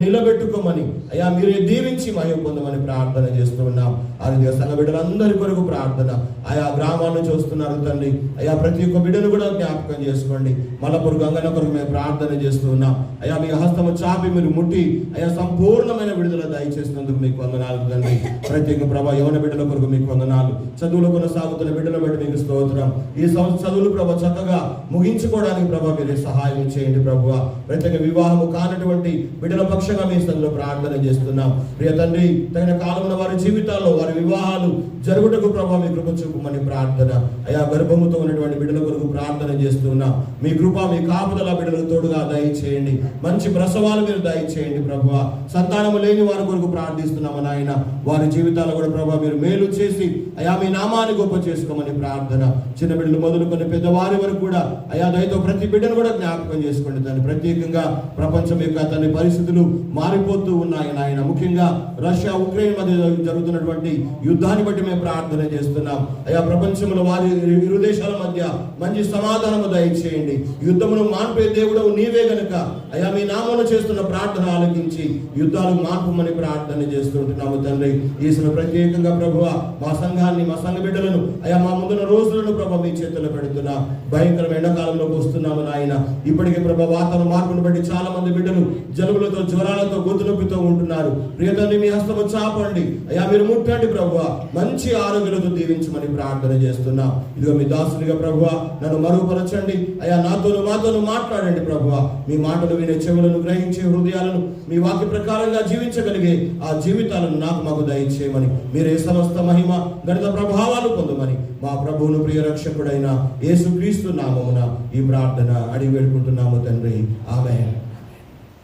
నిలబెట్టుకోమని అయ్యా మీరే దీవించి మహిమ పొందమని ప్రార్థన చేస్తూ ఉన్నాం. అది సంఘ బిడ్డలందరి కొరకు ప్రార్థన. ఆయా గ్రామాలను చూస్తున్నారు తండ్రి. అయ్యా ప్రతి ఒక్క బిడ్డను కూడా జ్ఞాపకం చేసుకోండి. మల్లపూర్ గంగన్న కొరకు మేము ప్రార్థన చేస్తూ ఉన్నాం. అయ్యా మీ హస్తము చాపి మీరు ముట్టి అయ్యా సంపూర్ణమైన విడుదల దయచేసినందుకు మీకు వందనాలు తండ్రి. ప్రత్యేక ప్రభా యవన బిడ్డల కొరకు మీకు వందనాలు. చదువులు కొనసాగుతున్న బిడ్డల బట్టి మీకు స్తోత్రం. ఈ చదువులు ప్రభా చక్కగా ముగించుకోవడానికి ప్రభా మీరే సహాయం చేయండి ప్రభువా. ప్రత్యేక వివాహము కానటువంటి బిడ్డల పక్షంగా మీ స్థలంలో ప్రార్థన చేస్తున్నాం. ప్రియ తండ్రి, తగిన కాలంలో వారి జీవితాల్లో వారి వివాహాలు జరుగుటకు ప్రభా మీ కృప చూపమని ప్రార్థన. అయా గర్భముతో ఉన్నటువంటి బిడ్డల కొరకు ప్రార్థన చేస్తున్నాం. మీ కృప మీ కాపుదల బిడ్డలకు తోడుగా దయచేయండి. మంచి ప్రసవాలు మీరు దయచేయండి ప్రభువా. సంతానము లేని వారి కొరకు ప్రార్థిస్తున్నాము నాయన. వారి జీవితాల్లో కూడా ప్రభా మీరు మేలు చేసి అయా మీ నామాన్ని గొప్ప చేసుకోమని ప్రార్థన. చిన్న బిడ్డలు మొదలుకొని పెద్దవారి వరకు కూడా అయా దయతో ప్రతి బిడ్డను కూడా జ్ఞాపకం చేసుకోండి తండ్రి. ప్రత్యేకంగా ప్రపంచం యొక్క తండ్రి పరిస్థితులు మారిపోతూ ఉన్నాయి నాయన. ముఖ్యంగా రష్యా ఉక్రెయిన్ మధ్య జరుగుతున్నటువంటి యుద్ధాన్ని బట్టి మేము ప్రార్థన చేస్తున్నాం. అయా ప్రపంచంలో వారి ఇరు దేశాల మధ్య మంచి సమాధానము దయచేయండి. యుద్ధమును మాన్పే దేవుడు నీవే గనుక అయా మీ నామమున చేస్తున్న ప్రార్థన ఆలకించి యుద్ధాలు మాన్పమని ప్రార్థన చేస్తుంటున్నాము తండ్రి. ఈ ప్రత్యేకంగా ప్రభువ మా సంఘాన్ని మా సంఘ బిడ్డలను అయా మా ముందున్న రోజులను ప్రభ మీ చేతుల్లో పెడుతున్నా. భయంకరమైన ఎండాకాలంలోకి వస్తున్నాము నాయన. ఇప్పటికే ప్రభ వాతావరణ మార్పును బట్టి చాలా మంది బిడ్డలు జలుబులతో జ్వరాలతో గొంతు నొప్పితో ఉంటున్నారు. ప్రియతల్లి మీ హస్తము చాపండి అయ్యా మీరు ముట్టండి ప్రభువా. మంచి ఆరోగ్యాలతో దీవించమని ప్రార్థన చేస్తున్నా. ఇదిగో మీ దాసునిగా ప్రభువా నన్ను మరుగుపరచండి అయ్యా. మాతోను మాట్లాడండి ప్రభువా. మీ మాటలు వినే చెవులను గ్రహించే హృదయాలను మీ వాక్య ప్రకారంగా జీవించగలిగే ఆ జీవితాలను మాకు దయచేయమని మీరే సమస్త మహిమ గణిత ప్రభావాలు పొందమని మా ప్రభువును ప్రియ రక్షకుడైన యేసుక్రీస్తు నామమున ఈ ప్రార్థన అడిగి వేడుకుంటున్నాము తండ్రి. ఆమేన్.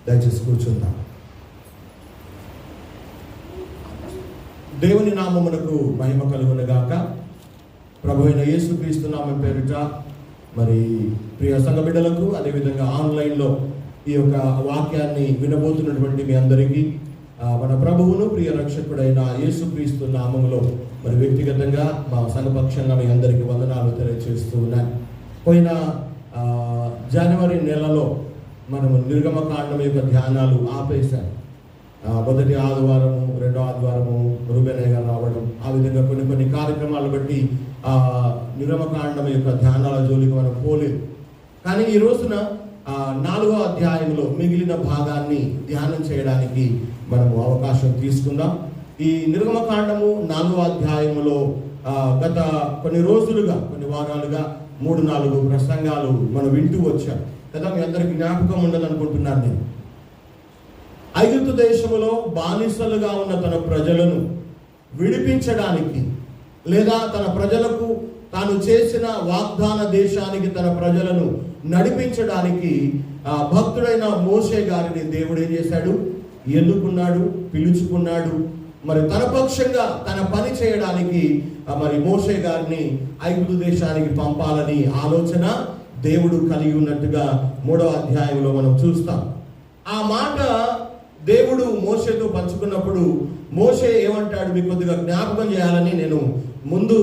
దయచేసి కూర్చుందాం. దేవుని నామమునకు మహిమ కలుగునుగాక. ప్రభు అయిన యేసుక్రీస్తు నామం పేరిట మరి ప్రియ సంఘ బిడ్డలకు అదేవిధంగా ఆన్లైన్లో ఈ యొక్క వాక్యాన్ని వినబోతున్నటువంటి మీ అందరికీ మన ప్రభువును ప్రియ రక్షకుడైన యేసుక్రీస్తు నామములో మరి వ్యక్తిగతంగా మా సంఘపక్షంగా మీ అందరికీ వందనాలు తెలియజేస్తూ ఉన్నాను. పోయిన జనవరి నెలలో మనము నిర్గమకాండం యొక్క ధ్యానాలు ఆపేశాం. మొదటి ఆదివారము రెండో ఆదివారము రూబెనయ్య గారు రావడం, ఆ విధంగా కొన్ని కార్యక్రమాలు బట్టి నిర్గమకాండం యొక్క ధ్యానాల జోలికి మనం పోలేదు. కానీ ఈ రోజున 4వ అధ్యాయంలో మిగిలిన భాగాన్ని ధ్యానం చేయడానికి మనము అవకాశం తీసుకుందాం. ఈ నిర్గమకాండము 4వ అధ్యాయములో గత కొన్ని రోజులుగా కొన్ని వారాలుగా 3-4 ప్రసంగాలు మనం వింటూ వచ్చాం కదా. మీ అందరికి జ్ఞాపకం ఉండదనుకుంటున్నాను నేను. ఐగుప్తు దేశములో బానిసలుగా ఉన్న తన ప్రజలను విడిపించడానికి లేదా తన ప్రజలకు తాను చేసిన వాగ్దాన దేశానికి తన ప్రజలను నడిపించడానికి భక్తుడైన మోషే గారిని దేవుడు ఏం చేశాడు? ఎన్నుకున్నాడు, పిలుచుకున్నాడు. మరి తన పక్షంగా తన పని చేయడానికి మరి మోషే గారిని ఐగుప్తు దేశానికి పంపాలని ఆలోచన దేవుడు కలిగి ఉన్నట్టుగా 3వ అధ్యాయంలో మనం చూస్తాం. ఆ మాట దేవుడు మోషేతో పంచుకున్నప్పుడు మోషే ఏమంటాడు మీకు కొద్దిగా జ్ఞాపకం చేయాలని నేను ముందు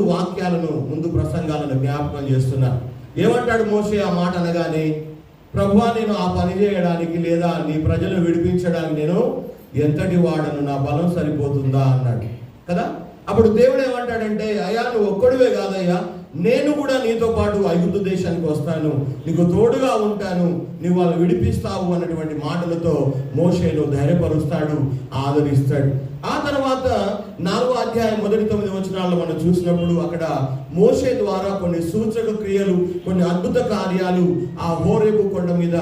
ప్రసంగాలను జ్ఞాపకం చేస్తున్నాను. ఏమంటాడు మోషే ఆ మాట అనగానే? ప్రభువా నేను ఆ పని చేయడానికి లేదా నీ ప్రజలను విడిపించడానికి నేను ఎంతటి వాడను, నా బలం సరిపోతుందా అన్నాడు కదా. అప్పుడు దేవుడు ఏమంటాడంటే అయ్యా నువ్వు ఒక్కడివే కాదయ్యా, నేను కూడా నీతో పాటు ఐగుప్తు దేశానికి వస్తాను, నీకు తోడుగా ఉంటాను, నువ్వు వాళ్ళు విడిపిస్తావు అన్నటువంటి మాటలతో మోషేను ధైర్యపరుస్తాడు, ఆదరిస్తాడు. ఆ తర్వాత 4వ అధ్యాయం మొదటి 9 వచనాల్లో మనం చూసినప్పుడు అక్కడ మోషే ద్వారా కొన్ని సూచక క్రియలు, కొన్ని అద్భుత కార్యాలు ఆ హోరేబు కొండ మీద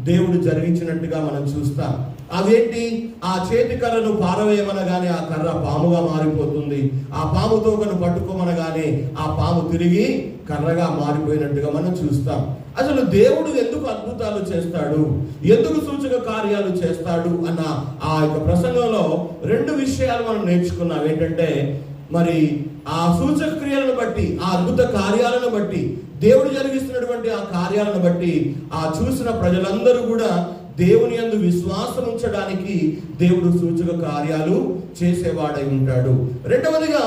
దేవుడు జరిగించినట్టుగా మనం చూస్తాం. అవేంటి? ఆ చేతి కర్రను పారవేయమనగానే ఆ కర్ర పాముగా మారిపోతుంది. ఆ పాము తోకను పట్టుకోమనగానే ఆ పాము తిరిగి కర్రగా మారిపోయినట్టుగా మనం చూస్తాం. అసలు దేవుడు ఎందుకు అద్భుతాలు చేస్తాడు, ఎందుకు సూచక కార్యాలు చేస్తాడు అన్న ఆ యొక్క ప్రసంగంలో 2 విషయాలు మనం నేర్చుకున్నాం. ఏంటంటే మరి ఆ సూచక క్రియలను బట్టి, ఆ అద్భుత కార్యాలను బట్టి, దేవుడు జరిగిస్తున్నటువంటి ఆ కార్యాలను బట్టి ఆ చూసిన ప్రజలందరూ కూడా దేవుని యందు విశ్వాసం ఉంచడానికి దేవుడు సూచక కార్యాలు చేసేవాడై ఉంటాడు. రెండవదిగా,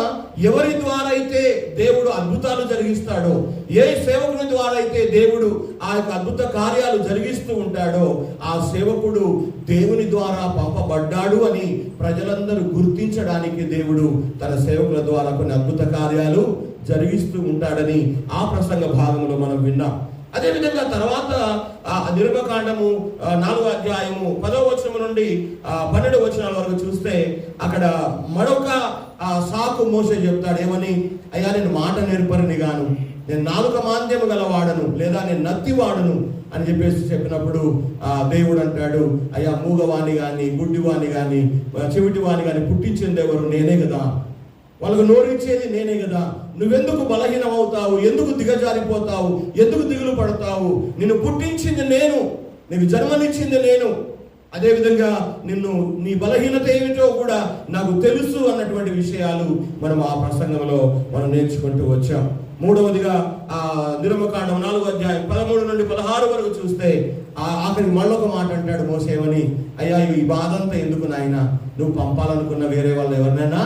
ఎవరి ద్వారా అయితే దేవుడు అద్భుతాలు జరిగిస్తాడో, ఏ సేవకుని ద్వారా అయితే దేవుడు ఆ యొక్క అద్భుత కార్యాలు జరిగిస్తూ ఉంటాడో, ఆ సేవకుడు దేవుని ద్వారా పంపబడ్డాడు అని ప్రజలందరూ గుర్తించడానికి దేవుడు తన సేవకుల ద్వారా కొన్ని అద్భుత కార్యాలు జరిగిస్తూ ఉంటాడని ఆ ప్రసంగ భాగంలో మనం విన్నాం. అదేవిధంగా తర్వాత నిర్గమకాండము 4వ అధ్యాయము 10వ వచనం నుండి 12వ వచనాల వరకు చూస్తే అక్కడ మరొక సాకు మోషే చెప్తాడు. ఏమని? అయ్యా, నేను మాట నేర్పరిని గాను, నేను నాలుక మాంద్యము గలవాడను, లేదా నేను నత్తివాడను అని చెప్పినప్పుడు దేవుడు అంటాడు, అయ్యా, మూగవాణి కానీ, గుడ్డివాణి కానీ, చెవిటివాణి కానీ పుట్టించింది ఎవరు? నేనే కదా. వాళ్ళకు నోరిచ్చేది నేనే కదా. నువ్వెందుకు బలహీనం అవుతావు? ఎందుకు దిగజారిపోతావు? ఎందుకు దిగులు పడతావు? నిన్ను పుట్టించింది నేను, నీకు జన్మనిచ్చింది నేను. అదేవిధంగా నీ బలహీనత ఏమిటో కూడా నాకు తెలుసు అన్నటువంటి విషయాలు మనం ఆ ప్రసంగంలో మనం నేర్చుకుంటూ వచ్చాం. మూడవదిగా నిర్గమకాండం 4వ అధ్యాయం 13 నుండి 16 వరకు చూస్తే ఆఖరికి మళ్ళొక మాట అంటాడు మోసేమని, అయ్యా, ఈ బాధ అంతా ఎందుకు నాయన? నువ్వు పంపాలనుకున్న వేరే వాళ్ళు ఎవరినైనా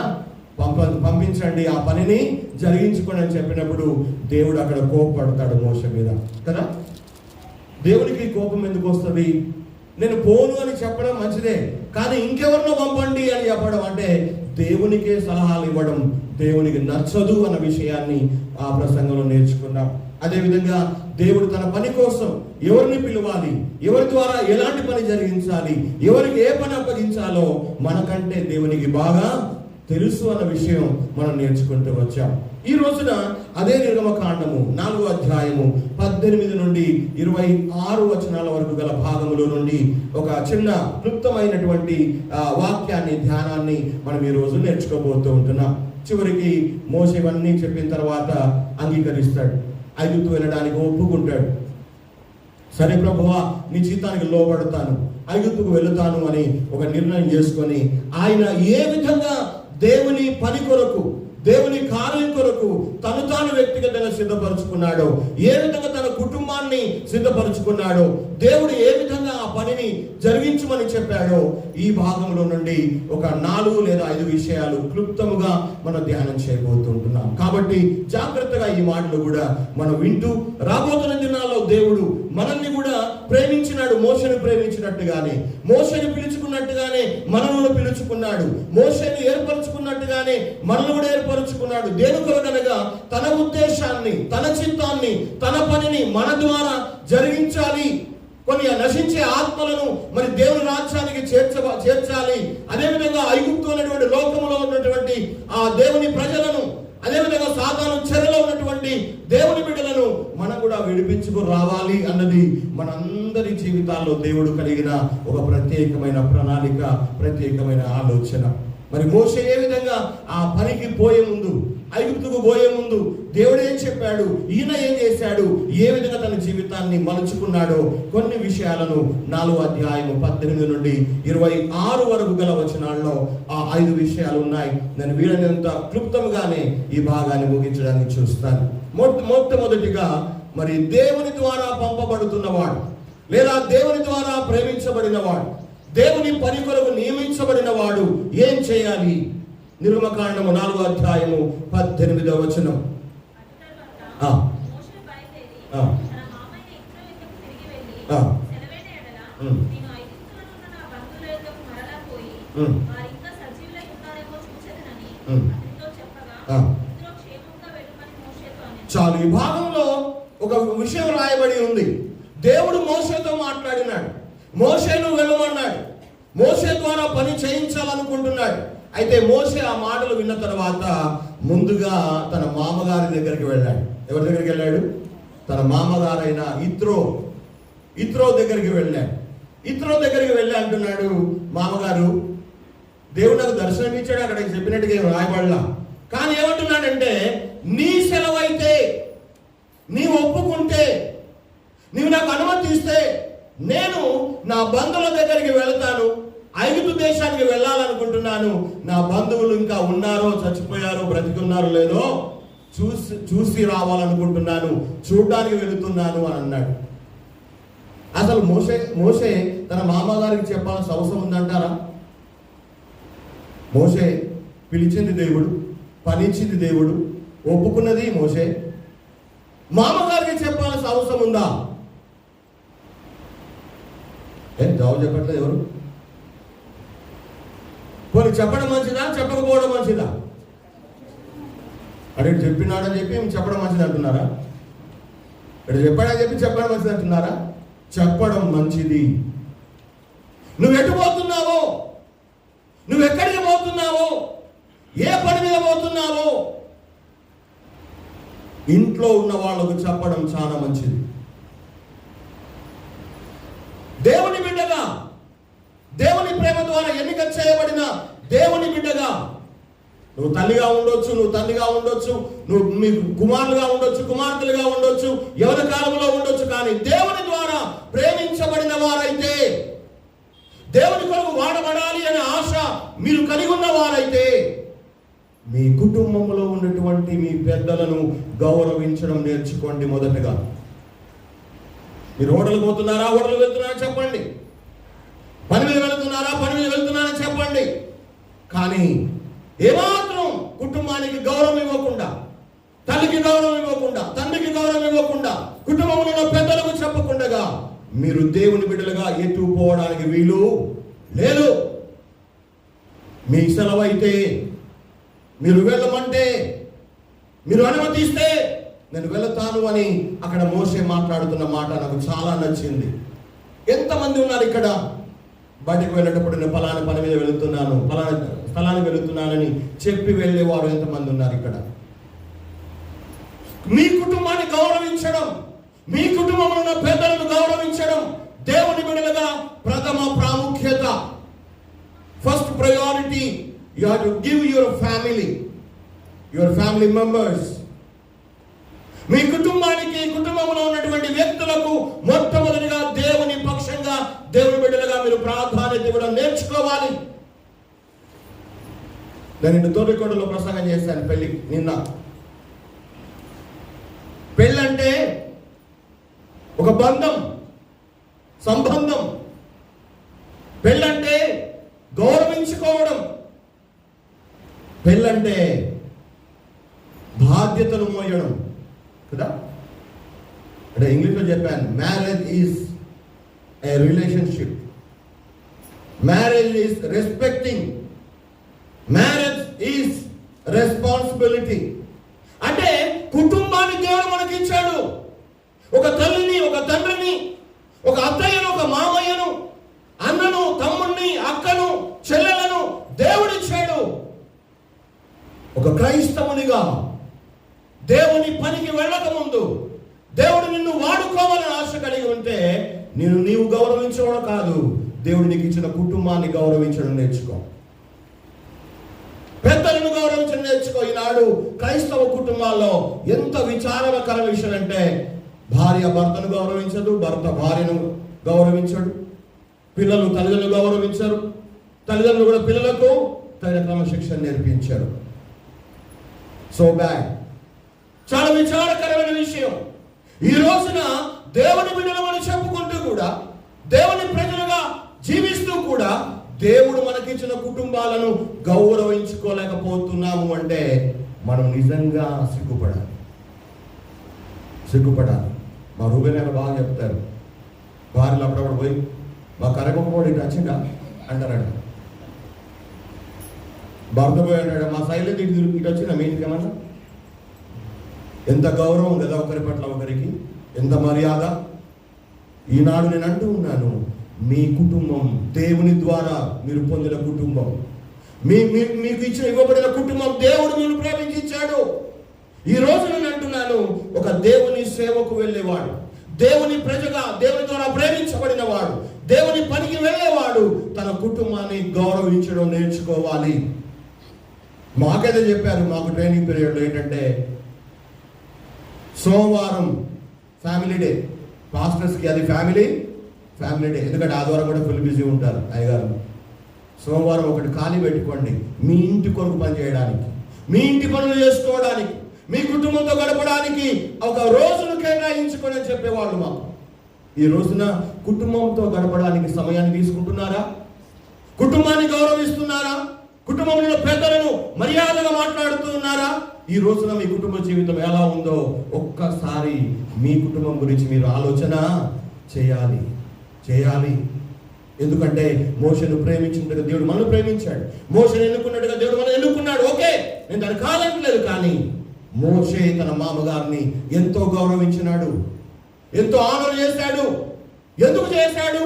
పంపించండి, ఆ పనిని జరిగించుకోండి అని చెప్పినప్పుడు దేవుడు అక్కడ కోపపడతాడు మోషే మీద కదా. దేవునికి కోపం ఎందుకు వస్తుంది? నేను పోను అని చెప్పడం మంచిదే, కానీ ఇంకెవరినో పంపండి అని చెప్పడం అంటే దేవునికే సలహాలు ఇవ్వడం దేవునికి నచ్చదు అన్న విషయాన్ని ఆ ప్రసంగంలో నేర్చుకున్నాం. అదేవిధంగా దేవుడు తన పని కోసం ఎవరిని పిలవాలి, ఎవరి ద్వారా ఎలాంటి పని జరిగించాలి, ఎవరికి ఏ పని అప్పగించాలో మనకంటే దేవునికి బాగా తెలుసు అన్న విషయం మనం నేర్చుకుంటూ వచ్చాం. ఈ రోజున అదే నిర్గమకాండము 4వ అధ్యాయము 18 నుండి 26 వచనాల వరకు గల భాగములో నుండి ఒక చిన్న క్లుప్తమైనటువంటి వాక్యాన్ని, ధ్యానాన్ని మనం ఈ రోజు నేర్చుకోబోతూ ఉంటున్నాం. చివరికి మోషే ఇవన్నీ చెప్పిన తర్వాత అంగీకరిస్తాడు, ఐగుప్తు వెళ్ళడానికి ఒప్పుకుంటాడు. సరే ప్రభువా, నీ చిత్తానికి లోబడతాను, ఐగుప్తుకు వెళుతాను అని ఒక నిర్ణయం చేసుకొని ఆయన ఏ విధంగా దేవుని పని కొరకు, దేవుని కార్యం కొరకు తాను వ్యక్తిగతంగా సిద్ధపరుచుకున్నాడో, ఏ విధంగా తన కుటుంబాన్ని సిద్ధపరుచుకున్నాడో, దేవుడు ఏ విధంగా ఆ పనిని జరిగించమని చెప్పాడో ఈ భాగంలో నుండి ఒక 4 లేదా 5 విషయాలు క్లుప్తముగా మనం ధ్యానం చేయబోతుంటున్నాం. కాబట్టి జాగ్రత్తగా ఈ మాటలు కూడా మనం వింటూ రాబోతున్న దినాల్లో దేవుడు మనల్ని కూడా ప్రేమించినాడు. మోషేను ప్రేమించినట్టుగానే, మోషేను పిలుచుకున్నట్టుగానే మనల్ని పిలుచుకున్నాడు. మోషేను ఏర్పరచుకున్నట్టుగానే మనల్ని కూడా ఏర్పరచుకున్నాడు. దేని కొరకనగా తన ఉద్దేశాన్ని, తన చిత్తాన్ని, తన పనిని మన ద్వారా జరిగించాలి. కొన్ని నశించే ఆత్మలను మరి దేవుని రాజ్యానికి చేర్చాలి. అదేవిధంగా ఐగుప్తు అనేటువంటి లోకంలో ఉన్నటువంటి ఆ దేవుని ప్రజలను, అదేవిధంగా సాతాను చెరలో ఉన్నటువంటి దేవుని బిడ్డలను మనం కూడా విడిపించుకు రావాలి అన్నది మనందరి జీవితాల్లో దేవుడు కలిగిన ఒక ప్రత్యేకమైన ప్రణాళిక, ప్రత్యేకమైన ఆలోచన. మరి మోషే ఏ విధంగా ఆ పనికి పోయే ముందు, ఐగుప్తుకు పోయే ముందు దేవుడు ఏం చెప్పాడు, ఈయన ఏం చేశాడు, ఏ విధంగా తన జీవితాన్ని మలుచుకున్నాడో కొన్ని విషయాలను 4వ అధ్యాయము 18 నుండి 26 వరకు గల వచనాల్లో ఆ 5 విషయాలు ఉన్నాయి. నేను వీలైనంత క్లుప్తంగానే ఈ భాగాన్ని ముగించడానికి చూస్తాను. మొట్టమొదటిగా మరి దేవుని ద్వారా పంపబడుతున్నవాడు, లేదా దేవుని ద్వారా ప్రేమించబడినవాడు, దేవుని పని కొరకు నియమించబడిన వాడు ఏం చేయాలి? నిర్గమకాండము 4వ అధ్యాయము 18వ వచనం. చాలు, ఈ భాగంలో ఒక విషయం రాయబడి ఉంది. దేవుడు మోషేతో మాట్లాడినాడు, మోషేను వెళ్ళమన్నాడు, మోషే ద్వారా పని చేయించాలనుకుంటున్నాడు. అయితే మోషే ఆ మాటలు విన్న తర్వాత ముందుగా తన మామగారి దగ్గరికి వెళ్ళాడు. ఎవరి దగ్గరికి వెళ్ళాడు? తన మామగారైన ఇత్రో దగ్గరికి వెళ్ళాడు. ఇత్రో దగ్గరికి వెళ్ళి అంటున్నాడు, మామగారు, దేవుడు నాకు దర్శనం ఇచ్చాడు, అక్కడ చెప్పినట్టుగా ఏం రాయబడలా, కానీ ఏమంటున్నాడంటే, నీ సెలవైతే, నీవు ఒప్పుకుంటే, నీవు నాకు అనుమతి ఇస్తే నేను నా బంధువుల దగ్గరికి వెళ్తాను, ఐగుప్తు దేశానికి వెళ్ళాలనుకుంటున్నాను. నా బంధువులు ఇంకా ఉన్నారో, చచ్చిపోయారో, బ్రతికున్నారో లేదో చూసి రావాలనుకుంటున్నాను, చూడడానికి వెళుతున్నాను అని అన్నాడు. అసలు మోషే తన మామగారికి చెప్పాల్సిన అవసరం ఉందంటారా? మోషే పిలిచింది దేవుడు, పనిచ్చింది దేవుడు, ఒప్పుకున్నది మోషే. మామగారికి చెప్పాల్సిన అవసరం ఉందా? జవాబు చెప్పట్లేదు ఎవరు. పోనీ చెప్పడం మంచిదా, చెప్పకపోవడం మంచిదా? అడే చెప్పినాడని చెప్పి చెప్పడం మంచిది అంటున్నారా? ఇక్కడ చెప్పాడని చెప్పి చెప్పడం మంచిది అంటున్నారా? చెప్పడం మంచిది. నువ్వు ఎటు పోతున్నావో, నువ్వు ఎక్కడికి పోతున్నావో, ఏ పని మీద పోతున్నావో ఇంట్లో ఉన్న వాళ్ళకు చెప్పడం చాలా మంచిది. దేవుని బిడ్డగా, దేవుని ప్రేమ ద్వారా ఎన్నిక చేయబడిన దేవుని బిడ్డగా, నువ్వు తల్లిగా ఉండొచ్చు, నువ్వు తండ్రిగా ఉండొచ్చు, నువ్వు మీ కుమారులుగా ఉండొచ్చు, కుమార్తెలుగా ఉండొచ్చు, యవన కాలంలో ఉండొచ్చు, కానీ దేవుని ద్వారా ప్రేమించబడిన వారైతే, దేవుని కొరకు వాడబడాలి అనే ఆశ మీరు కలిగి ఉన్న వారైతే, మీ కుటుంబంలో ఉన్నటువంటి మీ పెద్దలను గౌరవించడం నేర్చుకోండి. మొదటగా మీరు హోటల్ పోతున్నారా, హోటల్ వెళ్తున్నారా చెప్పండి. పని మీద వెళ్తున్నారా, పని మీద వెళ్తున్నారని చెప్పండి. కానీ ఏమాత్రం కుటుంబానికి గౌరవం ఇవ్వకుండా, తల్లికి గౌరవం ఇవ్వకుండా, తండ్రికి గౌరవం ఇవ్వకుండా, కుటుంబంలో ఉన్న పెద్దలకు చెప్పకుండా మీరు దేవుని బిడ్డలుగా ఎటు పోవడానికి వీలు లేదు. మీ సెలవైతే, మీరు వెళ్ళమంటే, మీరు అనుమతిస్తే నేను వెళతాను అని అక్కడ మోషే మాట్లాడుతున్న మాట నాకు చాలా నచ్చింది. ఎంతమంది ఉన్నారు ఇక్కడ బయటకు వెళ్ళేటప్పుడు నేను ఫలానా పని మీద వెళుతున్నాను, ఫలానా స్థలానికి వెళుతున్నానని చెప్పి వెళ్ళేవారు ఎంతమంది ఉన్నారు ఇక్కడ? మీ కుటుంబాన్ని గౌరవించడం, మీ కుటుంబంలో ఉన్న పెద్దలను గౌరవించడం దేవుని బిడ్డలుగా ప్రథమ ప్రాముఖ్యత. First priority you have to give your family members. మీ కుటుంబానికి, కుటుంబంలో ఉన్నటువంటి వ్యక్తులకు మొట్టమొదటిగా దేవుని పక్షంగా, దేవుని బిడ్డలుగా మీరు ప్రాధాన్యత ఇవ్వడం నేర్చుకోవాలి. నేను తోటికోటలో ప్రసంగం చేశాను నిన్న. పెళ్ళంటే ఒక బంధం, సంబంధం. పెళ్ళంటే గౌరవించుకోవడం. పెళ్ళంటే బాధ్యతలు మోయడం కదా. అంటే ఇంగ్లీష్లో చెప్పాను, marriage is a relationship, marriage is respecting, marriage is responsibility. అంటే కుటుంబాన్ని దేవుడు మనకి ఇచ్చాడు. ఒక తల్లిని, ఒక తండ్రిని, ఒక అత్తయ్యను, ఒక మామయ్యను, అన్నను, తమ్ముడిని, అక్కను, చెల్లెలను దేవుడిచ్చాడు. ఒక క్రైస్తవునిగా దేవుని పనికి వెళ్ళక ముందు దేవుడు నిన్ను వాడుకోవాలని ఆశ కలిగి ఉంటే నీవు గౌరవించడం కాదు, దేవుడు నీకు ఇచ్చిన కుటుంబాన్ని గౌరవించడం నేర్చుకో. పెద్దలను గౌరవించడం నేర్చుకో. ఈనాడు క్రైస్తవ కుటుంబాల్లో ఎంత విచారకర విషయం అంటే, భార్య భర్తను గౌరవించదు, భర్త భార్యను గౌరవించడు, పిల్లలు తల్లిదండ్రులు గౌరవించరు, తల్లిదండ్రులు కూడా పిల్లలకు తగిన క్రమశిక్షణ నేర్పించారు. So bad. చాలా విచారకరమైన విషయం. ఈ రోజున దేవుని బిడ్డలమని చెప్పుకుంటూ కూడా, దేవుని ప్రజలుగా జీవిస్తూ కూడా దేవుడు మనకిచ్చిన కుటుంబాలను గౌరవించుకోలేకపోతున్నాము అంటే మనం నిజంగా సిగ్గుపడాలి. మా రూబెన్ గారు బాగా చెప్తారు, భార్యలు అప్పుడప్పుడు పోయి మా కరగకపోవడం ఇటు వచ్చిందా అంటారట. భర్త పోయి అంటాడు, మా సైలెంట్ ఇటు వచ్చిందా మీ ఇంటికి ఏమన్నా? ఎంత గౌరవం కదా ఒకరి పట్ల ఒకరికి, ఎంత మర్యాద. ఈనాడు నేను అంటూ ఉన్నాను, మీ కుటుంబం దేవుని ద్వారా మీరు పొందిన కుటుంబం, మీకు ఇవ్వబడిన కుటుంబం దేవుడు మీరు ప్రేమించాడు. ఈ రోజు నేను అంటున్నాను, ఒక దేవుని సేవకు వెళ్ళేవాడు, దేవుని ప్రజగా దేవుని ద్వారా ప్రేమించబడిన వాడు, దేవుని పనికి వెళ్ళేవాడు తన కుటుంబాన్ని గౌరవించడం నేర్చుకోవాలి. మాకైతే చెప్పారు, మాకు ట్రైనింగ్ పీరియడ్లో ఏంటంటే, సోమవారం ఫ్యామిలీ డే, పాస్టర్స్కి అది ఫ్యామిలీ డే. ఎందుకంటే ఆదివారం కూడా ఫుల్ బిజీ ఉంటారు అయ్యగారు. సోమవారం ఒకటి ఖాళీ పెట్టుకోండి, మీ ఇంటి కొరకు పని చేయడానికి, మీ ఇంటి పనులు చేసుకోవడానికి, మీ కుటుంబంతో గడపడానికి ఒక రోజును కేటాయించుకొని అని చెప్పేవాళ్ళు మాకు. ఈ రోజున కుటుంబంతో గడపడానికి సమయాన్ని తీసుకుంటున్నారా? కుటుంబాన్ని గౌరవిస్తున్నారా? కుటుంబంలో పెద్దలను మర్యాదగా మాట్లాడుతూ ఉన్నారా? ఈ రోజున మీ కుటుంబ జీవితం ఎలా ఉందో ఒక్కసారి మీ కుటుంబం గురించి మీరు ఆలోచన చేయాలి. ఎందుకంటే మోషేను ప్రేమించినట్టుగా దేవుడు మనల్ని ప్రేమించాడు. మోషేను ఎన్నుకున్నట్టుగా దేవుడు మనల్ని ఎన్నుకున్నాడు. ఓకే, నేను దాన్ని కాదంటలేదు. కానీ మోషే తన మామగారిని ఎంతో గౌరవించినాడు, ఎంతో ఆనర్ చేశాడు. ఎందుకు చేశాడు?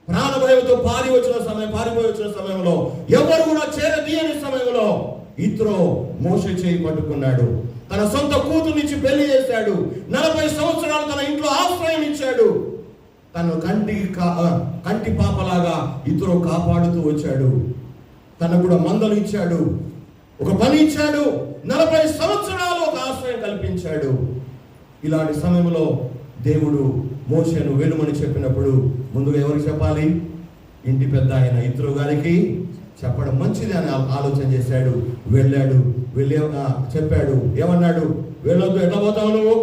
ప్రాణభయంతో పారిపోయి వచ్చిన సమయంలో, ఎవరు కూడా చేరదీయని సమయంలో ఇత్రో మోషే చేయి పట్టుకున్నాడు. తన సొంత కూతుర్నిచ్చి పెళ్లి చేశాడు. 40 సంవత్సరాలు తన ఇంట్లో ఆశ్రయం ఇచ్చాడు. తను కంటి పాపలాగా ఇతరు కాపాడుతూ వచ్చాడు. తనకు కూడా మందలు ఇచ్చాడు, ఒక పని ఇచ్చాడు, 40 సంవత్సరాలు ఒక ఆశ్రయం కల్పించాడు. ఇలాంటి సమయంలో దేవుడు మోషేను వెళ్ళమని చెప్పినప్పుడు ముందుగా ఎవరికి చెప్పాలి? ఇంటి పెద్ద ఆయన ఇత్రో గారికి చెప్పడం మంచిది అని ఆలోచన చేశాడు. వెళ్ళి చెప్పాడు. ఏమన్నాడు? వెళ్ళొద్దు, ఎట్లా పోతావు నువ్వు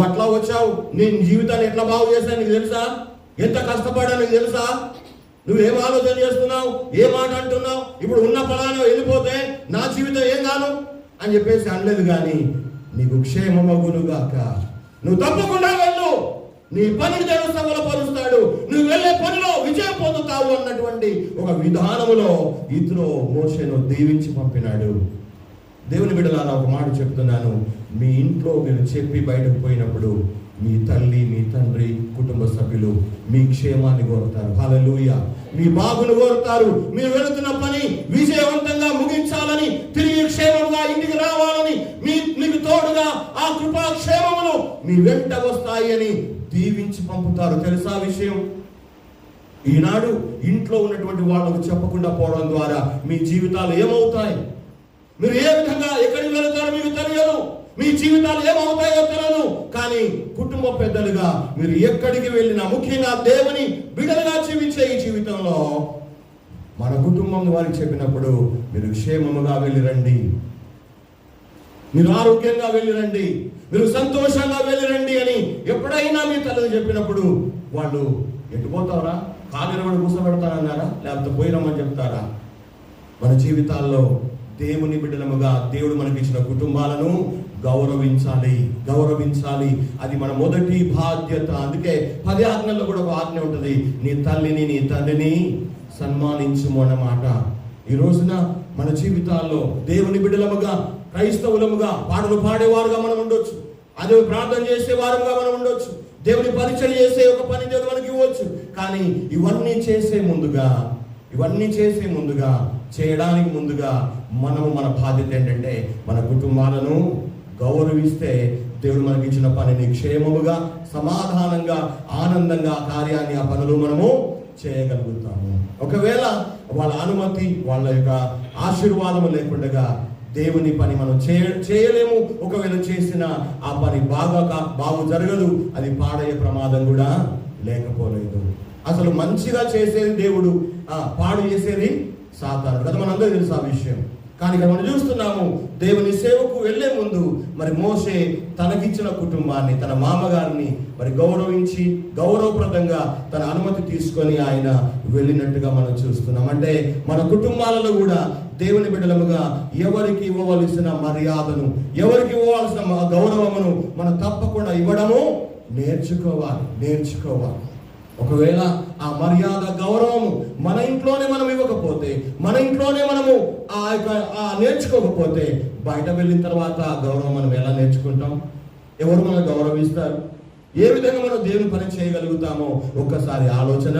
అట్లా వచ్చావు, నేను జీవితాన్ని ఎట్లా బాగు చేశాను నీకు తెలుసా? ఎంత కష్టపడా నీకు తెలుసా? నువ్వేం ఆలోచన చేస్తున్నావు, ఏ మాట అంటున్నావు? ఇప్పుడు ఉన్న ఫలానా వెళ్ళిపోతే నా జీవితం ఏం కాను అని చెప్పేసి అనలేదు. కానీ నీకు క్షేమమగునుగాక, నువ్వు తప్పకుండా వెళ్ళు, నీ పనిని దేవుడు సఫలపరుస్తాడు, నువ్వు వెళ్ళే పనిలో విజయం పొందుతావు అన్నటువంటి ఒక విధానములో ఇతను మోషేను దీవించి పంపినాడు. దేవుని బిడ్డలారా, ఒక మాట చెప్తున్నాను. మీ ఇంట్లో మీరు చెప్పి బయటకు పోయినప్పుడు మీ తల్లి, మీ తండ్రి, కుటుంబ సభ్యులు మీ క్షేమాన్ని కోరుతారు. హల్లెలూయా. మీ బాగును కోరుతారు. మీరు వెళుతున్న పని విజయవంతంగా ముగించాలని, తిరిగి క్షేమంగా ఇంటికి రావాలని, మీకు తోడుగా ఆ కృపాక్షేమములు మీ వెంట వస్తాయి అని దీవించి పంపుతారు. తెలుసా విషయం? ఈనాడు ఇంట్లో ఉన్నటువంటి వాళ్ళకు చెప్పకుండా పోవడం ద్వారా మీ జీవితాలు ఏమవుతాయి? మీరు ఏ విధంగా ఎక్కడికి వెళతారో మీకు తెలియదు, మీ జీవితాలు ఏమవుతాయో తెలియదు. కానీ కుటుంబ పెద్దలుగా మీరు ఎక్కడికి వెళ్ళినా, ముఖ్యంగా దేవుని బిడ్డలుగా జీవించే ఈ జీవితంలో మన కుటుంబం వారికి చెప్పినప్పుడు మీరు క్షేమముగా వెళ్ళిరండి, మీరు ఆరోగ్యంగా వెళ్ళిరండి, మీరు సంతోషంగా వెళ్ళిరండి అని ఎప్పుడైనా మీ తల్లిని చెప్పినప్పుడు వాళ్ళు ఎట్టుపోతారా? కాలిరవడి కూర్చోబెడతారన్నారా? లేకపోతే పోయిరమ్మని చెప్తారా? మన జీవితాల్లో దేవుని బిడ్డలముగా దేవుడు మనకి ఇచ్చిన కుటుంబాలను గౌరవించాలి. అది మన మొదటి బాధ్యత. అందుకే 10 ఆజ్ఞల్లో కూడా ఒక ఆజ్ఞ ఉంటుంది, నీ తల్లిని నీ తండ్రిని సన్మానించుము అన్నమాట. ఈ రోజున మన జీవితాల్లో దేవుని బిడ్డలముగా, క్రైస్తవులముగా, పాటలు పాడేవారుగా మనం ఉండొచ్చు, అదే ప్రార్థన చేసేవారుగా మనం ఉండొచ్చు, దేవుని పరిచయం చేసే ఒక పని దేవుడు మనకి ఇవ్వచ్చు. కానీ ఇవన్నీ చేసే ముందుగా చేయడానికి ముందుగా మనము మన బాధ్యత ఏంటంటే మన కుటుంబాలను గౌరవిస్తే దేవుడు మనకి ఇచ్చిన పనిని క్షేమముగా, సమాధానంగా, ఆనందంగా కార్యాన్ని, ఆ పనులు మనము చేయగలుగుతాము. ఒకవేళ వాళ్ళ అనుమతి, వాళ్ళ యొక్క ఆశీర్వాదము లేకుండా దేవుని పని మనం చేయలేము. ఒకవేళ చేసిన ఆ పని బాగు జరగదు, అది పాడయ్యే ప్రమాదం కూడా లేకపోలేదు. అసలు మంచిగా చేసేది దేవుడు, పాడు చేసేది సాతానుడు కదా, మనందరూ తెలుసు ఆ విషయం. కానీ ఇక్కడ మనం చూస్తున్నాము, దేవుని సేవకు వెళ్లే ముందు మరి మోషే తనకిచ్చిన కుటుంబాన్ని, తన మామగారిని మరి గౌరవించి, గౌరవప్రదంగా తన అనుమతి తీసుకొని ఆయన వెళ్ళినట్టుగా మనం చూస్తున్నాం. అంటే మన కుటుంబాలలో కూడా దేవుని బిడ్డలముగా ఎవరికి ఇవ్వవలసిన మర్యాదను, ఎవరికి ఇవ్వవలసిన గౌరవమును మనం తప్పకుండా ఇవ్వడము నేర్చుకోవాలి. ఒకవేళ ఆ మర్యాద, గౌరవము మన ఇంట్లోనే మనం ఇవ్వకపోతే, మన ఇంట్లోనే మనము నేర్చుకోకపోతే, బయట వెళ్ళిన తర్వాత ఆ గౌరవం మనం ఎలా నేర్చుకుంటాం? ఎవరు మనం గౌరవిస్తారు? ఏ విధంగా మనం దేవుని పని చేయగలుగుతామో ఒక్కసారి ఆలోచన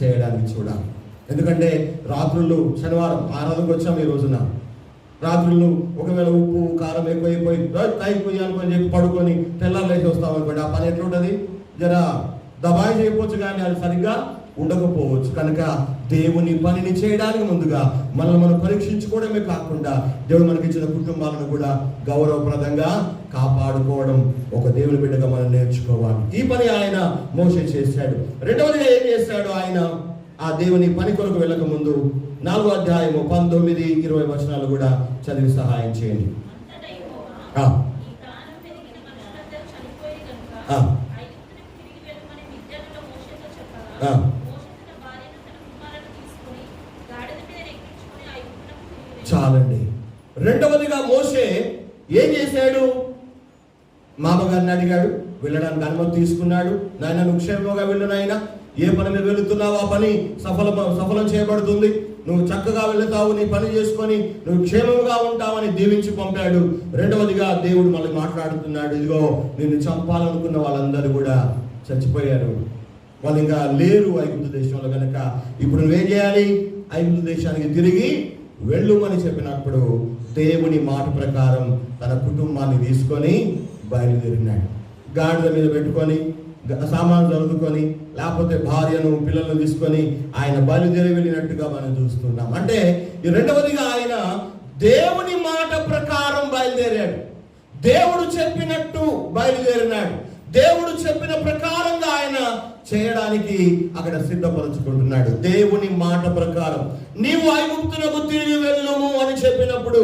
చేయడానికి చూడాలి. ఎందుకంటే రాత్రులు, శనివారం ఆరాధనకు వచ్చాము ఈ రోజున, రాత్రులు ఒకవేళ ఉప్పు కారం ఎక్కువైపోయి అనుకొని చెప్పి పడుకొని తెల్లారులేసి వస్తాం అనుకోండి, ఆ పని ఎట్లుంటుంది? జర దబాయి చేయకపోవచ్చు, కానీ అది సరిగ్గా ఉండకపోవచ్చు. కనుక దేవుని పనిని చేయడానికి ముందుగా మనం పరీక్షించుకోవడమే కాకుండా దేవుడు మనకి ఇచ్చిన కుటుంబాలను కూడా గౌరవప్రదంగా కాపాడుకోవడం ఒక దేవుని బిడ్డగా మనం నేర్చుకోవాలి. ఈ పని ఆయన మోషే చేశాడు. రెండవదిగా ఏం చేశాడు ఆయన? ఆ దేవుని పని కొరకు వెళ్ళక ముందు 4వ అధ్యాయము 19-20 వచనాలు కూడా చదివి సహాయం చేయండి. చాలండి. రెండవదిగా మోషే ఏం చేశాడు? మామగారిని అడిగాడు, వెళ్ళడానికి అనుమతి తీసుకున్నాడు. నాయన నువ్వు క్షేమంగా వెళ్ళు నాయన, ఏ పని మీద వెళుతున్నావు ఆ పని సఫలం చేయబడుతుంది, నువ్వు చక్కగా వెళుతావు, నీ పని చేసుకొని నువ్వు క్షేమంగా ఉంటావని దీవించి పంపాడు. రెండవదిగా దేవుడు మళ్ళీ మాట్లాడుతున్నాడు, ఇదిగో నిన్ను చంపాలనుకున్న వాళ్ళందరూ కూడా చచ్చిపోయారు, వాళ్ళు ఇంకా లేరు ఐగుప్తు దేశంలో, కనుక ఇప్పుడు నువ్వేం చేయాలి? ఐగుప్తు దేశానికి తిరిగి వెళ్ళుమని చెప్పినప్పుడు దేవుని మాట ప్రకారం తన కుటుంబాన్ని తీసుకొని బయలుదేరినాడు. గాడిద మీద పెట్టుకొని, సామాను చదువుకొని, లేకపోతే భార్యను పిల్లలను తీసుకొని ఆయన బయలుదేరి వెళ్ళినట్టుగా మనం చూస్తున్నాం. అంటే ఈ రెండవదిగా ఆయన దేవుని మాట ప్రకారం బయలుదేరాడు. దేవుడు చెప్పినట్టు బయలుదేరినాడు. దేవుడు చెప్పిన ప్రకారంగా ఆయన చేయడానికి అక్కడ సిద్ధపరచుకుంటున్నాడు. దేవుని మాట ప్రకారం నీవు ఐగుప్తునకు తిరిగి వెళ్ళుము అని చెప్పినప్పుడు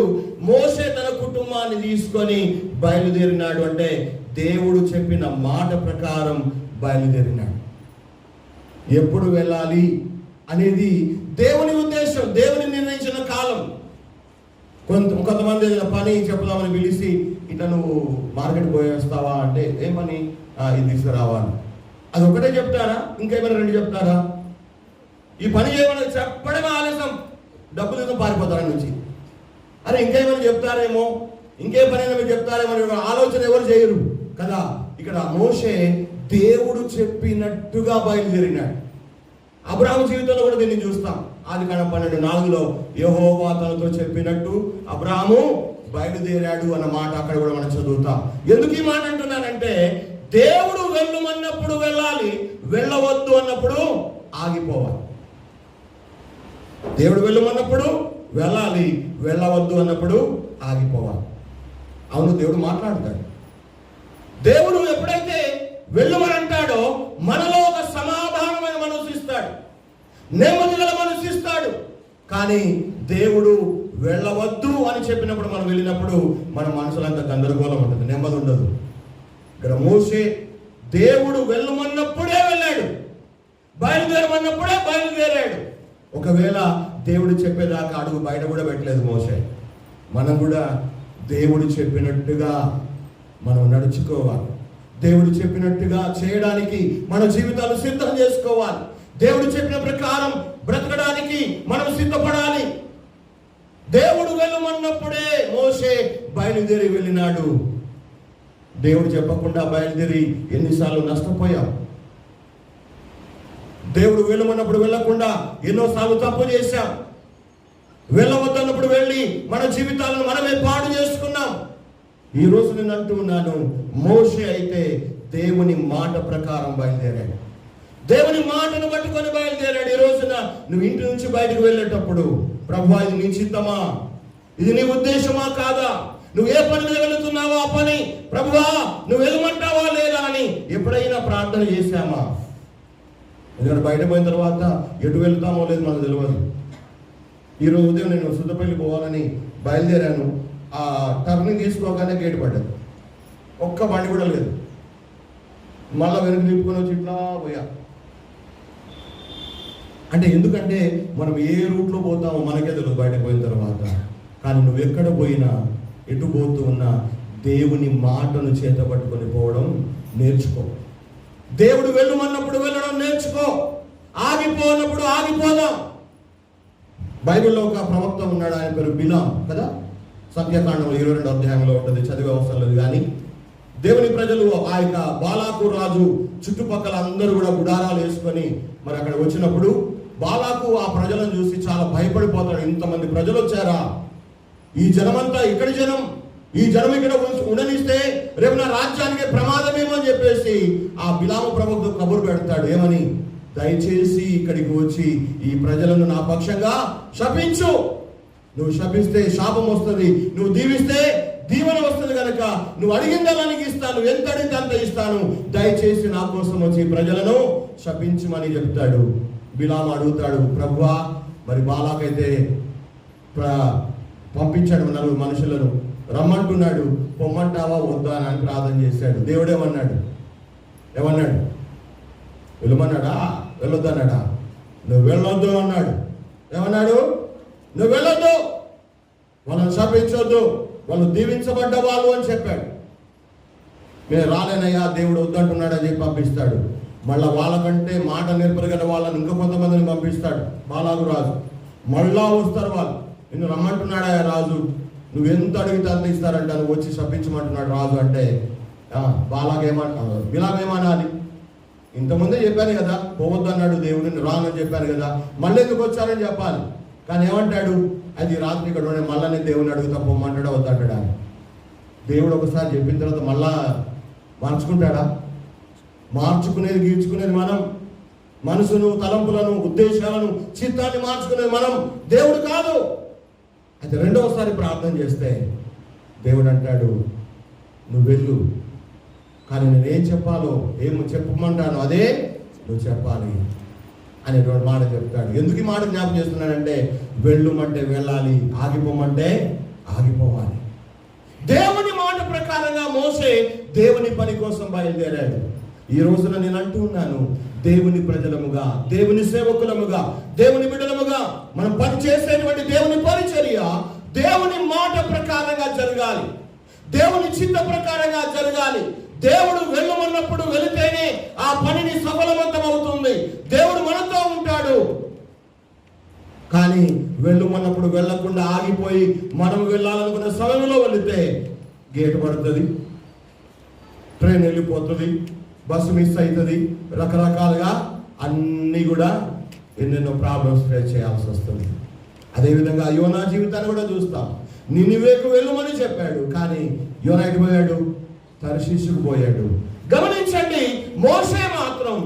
మోషే తన కుటుంబాన్ని తీసుకొని బయలుదేరినాడు. అంటే దేవుడు చెప్పిన మాట ప్రకారం బయలుదేరినాడు. ఎప్పుడు వెళ్ళాలి అనేది దేవుని ఉద్దేశం, దేవుని నిర్ణయించిన కాలం. కొంతమంది పని చెప్పుదామని పిలిచి, ఇట్లా నువ్వు మార్కెట్ పోయేస్తావా అంటే, ఏ పని? ఇది తీసుకురావాలి. అది ఒకటే చెప్తారా? ఇంకేమైనా రెండు చెప్తారా? ఈ పని చేయమని చెప్పడమే ఆలస్యం, డబ్బులు తీసుకొని పారిపోతారా నుంచి. అరే ఇంకేమైనా చెప్తారేమో, ఇంకే పనైనా మీరు చెప్తారేమో ఆలోచన ఎవరు చేయరు కదా. ఇక్కడ మోషే దేవుడు చెప్పినట్టుగా బయలుదేరినాడు. అబ్రాహాము జీవితంలో కూడా దీన్ని చూస్తాం. ఆదికాండం 12:4 యెహోవా తనతో చెప్పినట్టు అబ్రాహాము బయలుదేరాడు అన్న మాట అక్కడ కూడా మనం చదువుతాం. ఎందుకు ఈ మాట అంటున్నానంటే, దేవుడు వెళ్ళమన్నప్పుడు వెళ్ళాలి, వెళ్ళవద్దు అన్నప్పుడు ఆగిపోవాలి. దేవుడు వెళ్ళమన్నప్పుడు వెళ్ళాలి, వెళ్ళవద్దు అన్నప్పుడు ఆగిపోవాలి. అవును, దేవుడు మాట్లాడతాడు. దేవుడు ఎప్పుడైతే వెళ్ళమని అంటాడో మనలో ఒక సమాధానమైన మనసు ఇస్తాడు, నెమ్మది గల మనసు ఇస్తాడు. కానీ దేవుడు వెళ్ళవద్దు అని చెప్పినప్పుడు మనం వెళ్ళినప్పుడు మన మనసులంతా గందరగోళం ఉంటుంది, నెమ్మది ఉండదు. ఇక్కడ మోషే దేవుడు వెళ్ళమన్నప్పుడే వెళ్ళాడు, బయలుదేరమన్నప్పుడే బయలుదేరాడు. ఒకవేళ దేవుడు చెప్పేదాకా అడుగు బయట కూడా పెట్టలేదు మోషే. మనం కూడా దేవుడు చెప్పినట్టుగా మనం నడుచుకోవాలి. దేవుడు చెప్పినట్టుగా చేయడానికి మన జీవితాలు సిద్ధం చేసుకోవాలి. దేవుడు చెప్పిన ప్రకారం బ్రతకడానికి మనం సిద్ధపడాలి. దేవుడు వెళ్ళమన్నప్పుడే మోషే బయలుదేరి వెళ్ళినాడు. దేవుడు చెప్పకుండా బయలుదేరి ఎన్నిసార్లు నష్టపోయాం. దేవుడు వెళ్ళమన్నప్పుడు వెళ్ళకుండా ఎన్నోసార్లు తప్పు చేశాం. వెళ్ళవద్దన్నప్పుడు వెళ్ళి మన జీవితాలను మనమే పాడు చేసుకున్నాం. ఈ రోజు నేను అంటూ ఉన్నాను, మోషే అయితే దేవుని మాట ప్రకారం బయలుదేరాడు, దేవుని మాటను పట్టుకొని బయలుదేరాడు. ఈ రోజున నువ్వు ఇంటి నుంచి బయటకు వెళ్ళేటప్పుడు, ప్రభువా ఇది నీ చిత్తమా, ఇది నీ ఉద్దేశమా కాదా, నువ్వు ఏ పని మీద వెళుతున్నావో ఆ పని ప్రభువా నువ్వు వెళ్ళమంటావా లేదా అని ఎప్పుడైనా ప్రార్థన చేశామా? ఎందుకంటే బయట పోయిన తర్వాత ఎటు వెళ్తామో లేదు మనకు తెలియదు. ఈరోజు ఉదయం నేను సుద్దపల్లి పోవాలని బయలుదేరాను. ఆ టర్నింగ్ తీసుకోగానే గేట్ పడ్డది, ఒక్క బండి కూడా లేదు. మళ్ళీ వెనక్కి నింపుకొని వచ్చి ఇట్లా పోయా. అంటే ఎందుకంటే మనం ఏ రూట్లో పోతామో మనకే తెలియదు బయటకు పోయిన తర్వాత. కానీ నువ్వు ఎక్కడ పోయినా, ఎటు పోతూ ఉన్నా దేవుని మాటను చేత పట్టుకొని పోవడం నేర్చుకో. దేవుడు వెళ్ళమన్నప్పుడు వెళ్ళడం నేర్చుకో. ఆగిపోనప్పుడు ఆగిపోదాం. బైబిల్లో ఒక ప్రవక్త ఉన్నాడు, ఆయన పేరు బిలాం కదా. సంఖ్యాకాండం 22వ అధ్యాయంలో ఉంటుంది, చదివే అవసరం లేదు. కానీ దేవుని ప్రజలు ఆ యొక్క బాలాకు రాజు చుట్టుపక్కల అందరూ కూడా గుడారాలు వేసుకొని మరి అక్కడ వచ్చినప్పుడు బాలాకు ఆ ప్రజలను చూసి చాలా భయపడిపోతాడు. ఇంతమంది ప్రజలు వచ్చారా, ఈ జనమంతా ఇక్కడి జనం, ఈ జనం ఇక్కడ ఉండనిస్తే రేపు నా రాజ్యానికి ప్రమాదమేమో అని చెప్పేసి ఆ బిలాము ప్రవక్త కబురు పెడతాడు. ఏమని? దయచేసి ఇక్కడికి వచ్చి ఈ ప్రజలను నా పక్షంగా శపించు. నువ్వు శపిస్తే శాపం వస్తుంది, నువ్వు దీవిస్తే దీవెన వస్తుంది. కనుక నువ్వు అడిగిందలా నీకు ఇస్తాను, ఎంత అడిగితే అంత ఇస్తాను, దయచేసి నా కోసం వచ్చి ప్రజలను శపించమని చెప్తాడు. బిలాము అడుగుతాడు, ప్రభువా మరి బాలాకైతే పంపించాడు 4 మనుషులను, రమ్మంటున్నాడు, పొమ్మంటావా వద్దా అని ప్రార్థన చేశాడు. దేవుడు ఏమన్నాడు? వెళ్ళమన్నాడా? వెళ్ళొద్దు అన్నాడా? నువ్వు వెళ్ళొద్దు అన్నాడు. ఏమన్నాడు? నువ్వు వెళ్ళొద్దు, వాళ్ళని శపించొద్దు, వాళ్ళు దీవించబడ్డ వాళ్ళు అని చెప్పాడు. నేను రాలేనయ్యా, దేవుడు వద్దంటున్నాడు అని చెప్పి పంపిస్తాడు. మళ్ళా వాళ్ళకంటే మాట నేర్పరు కదా వాళ్ళని ఇంకా కొంతమందిని పంపిస్తాడు. బాలాగు రాజు మళ్ళా వస్తారు వాళ్ళు. నిన్ను రమ్మంటున్నాడా రాజు, నువ్వెంత అడిగితే అంత ఇస్తారంట, నువ్వు వచ్చి శపించమంటున్నాడు రాజు అంటే బిలాగేమనాలి? ఇంతకుముందే చెప్పాను కదా, పోవద్దు అన్నాడు దేవుడిని, రానని చెప్పాను కదా, మళ్ళీ ఎందుకు వచ్చారని చెప్పాలి. కానీ ఏమంటాడు? అది రాత్రి ఇక్కడ ఉండే మళ్ళా నేను దేవుడిని అడుగుతా, పొమ్మంటాడా వద్దంటాడా? దేవుడు ఒకసారి చెప్పిన తర్వాత మళ్ళా మార్చుకుంటాడా? మార్చుకునేది గీర్చుకునేది మనం. మనసును, తలంపులను, ఉద్దేశాలను, చిత్తాన్ని మార్చుకునేది మనం, దేవుడు కాదు. అయితే రెండవసారి ప్రార్థన చేస్తే దేవుడు అంటాడు, నువ్వు వెళ్ళు, కానీ నేనేం చెప్పాలో, ఏం చెప్పమంటాను అదే నువ్వు చెప్పాలి అనేటువంటి మాట చెప్తాడు. ఎందుకు ఈ మాట జ్ఞాపకం చేస్తున్నాడంటే, వెళ్ళుమంటే వెళ్ళాలి, ఆగిపోమంటే ఆగిపోవాలి. దేవుని మాట ప్రకారంగా మోసే దేవుని పని కోసం బయలుదేరాడు. ఈ రోజున నేను అంటూ ఉన్నాను, దేవుని ప్రజలముగా, దేవుని సేవకులముగా, దేవుని బిడ్డలముగా మనం పని చేసేటువంటి దేవుని పరిచర్య దేవుని మాట ప్రకారంగా జరగాలి, దేవుని చిత్త ప్రకారంగా జరగాలి. దేవుడు వెళ్ళమన్నప్పుడు వెళితేనే ఆ పనిని సఫలవంతమవుతుంది. దేవుడు మనతో ఉంటాడు. కానీ వెళ్ళమన్నప్పుడు వెళ్ళకుండా ఆగిపోయి మనం వెళ్ళాలనుకున్న సమయంలో వెళితే గేటు పడుతుంది, ట్రైన్ వెళ్ళిపోతుంది, బస్సు మిస్ అవుతుంది, రకరకాలుగా అన్నీ కూడా ఎన్నెన్నో ప్రాబ్లమ్స్ ఫేస్ చేయాల్సి వస్తుంది. అదేవిధంగా యోనా జీవితాన్ని కూడా చూస్తాం. నినివేకు వెళ్ళమని చెప్పాడు, కానీ యోనా ఎటు పోయాడు? తర్షీషుకు పోయాడు. గమనించండి, మోషే మాత్రం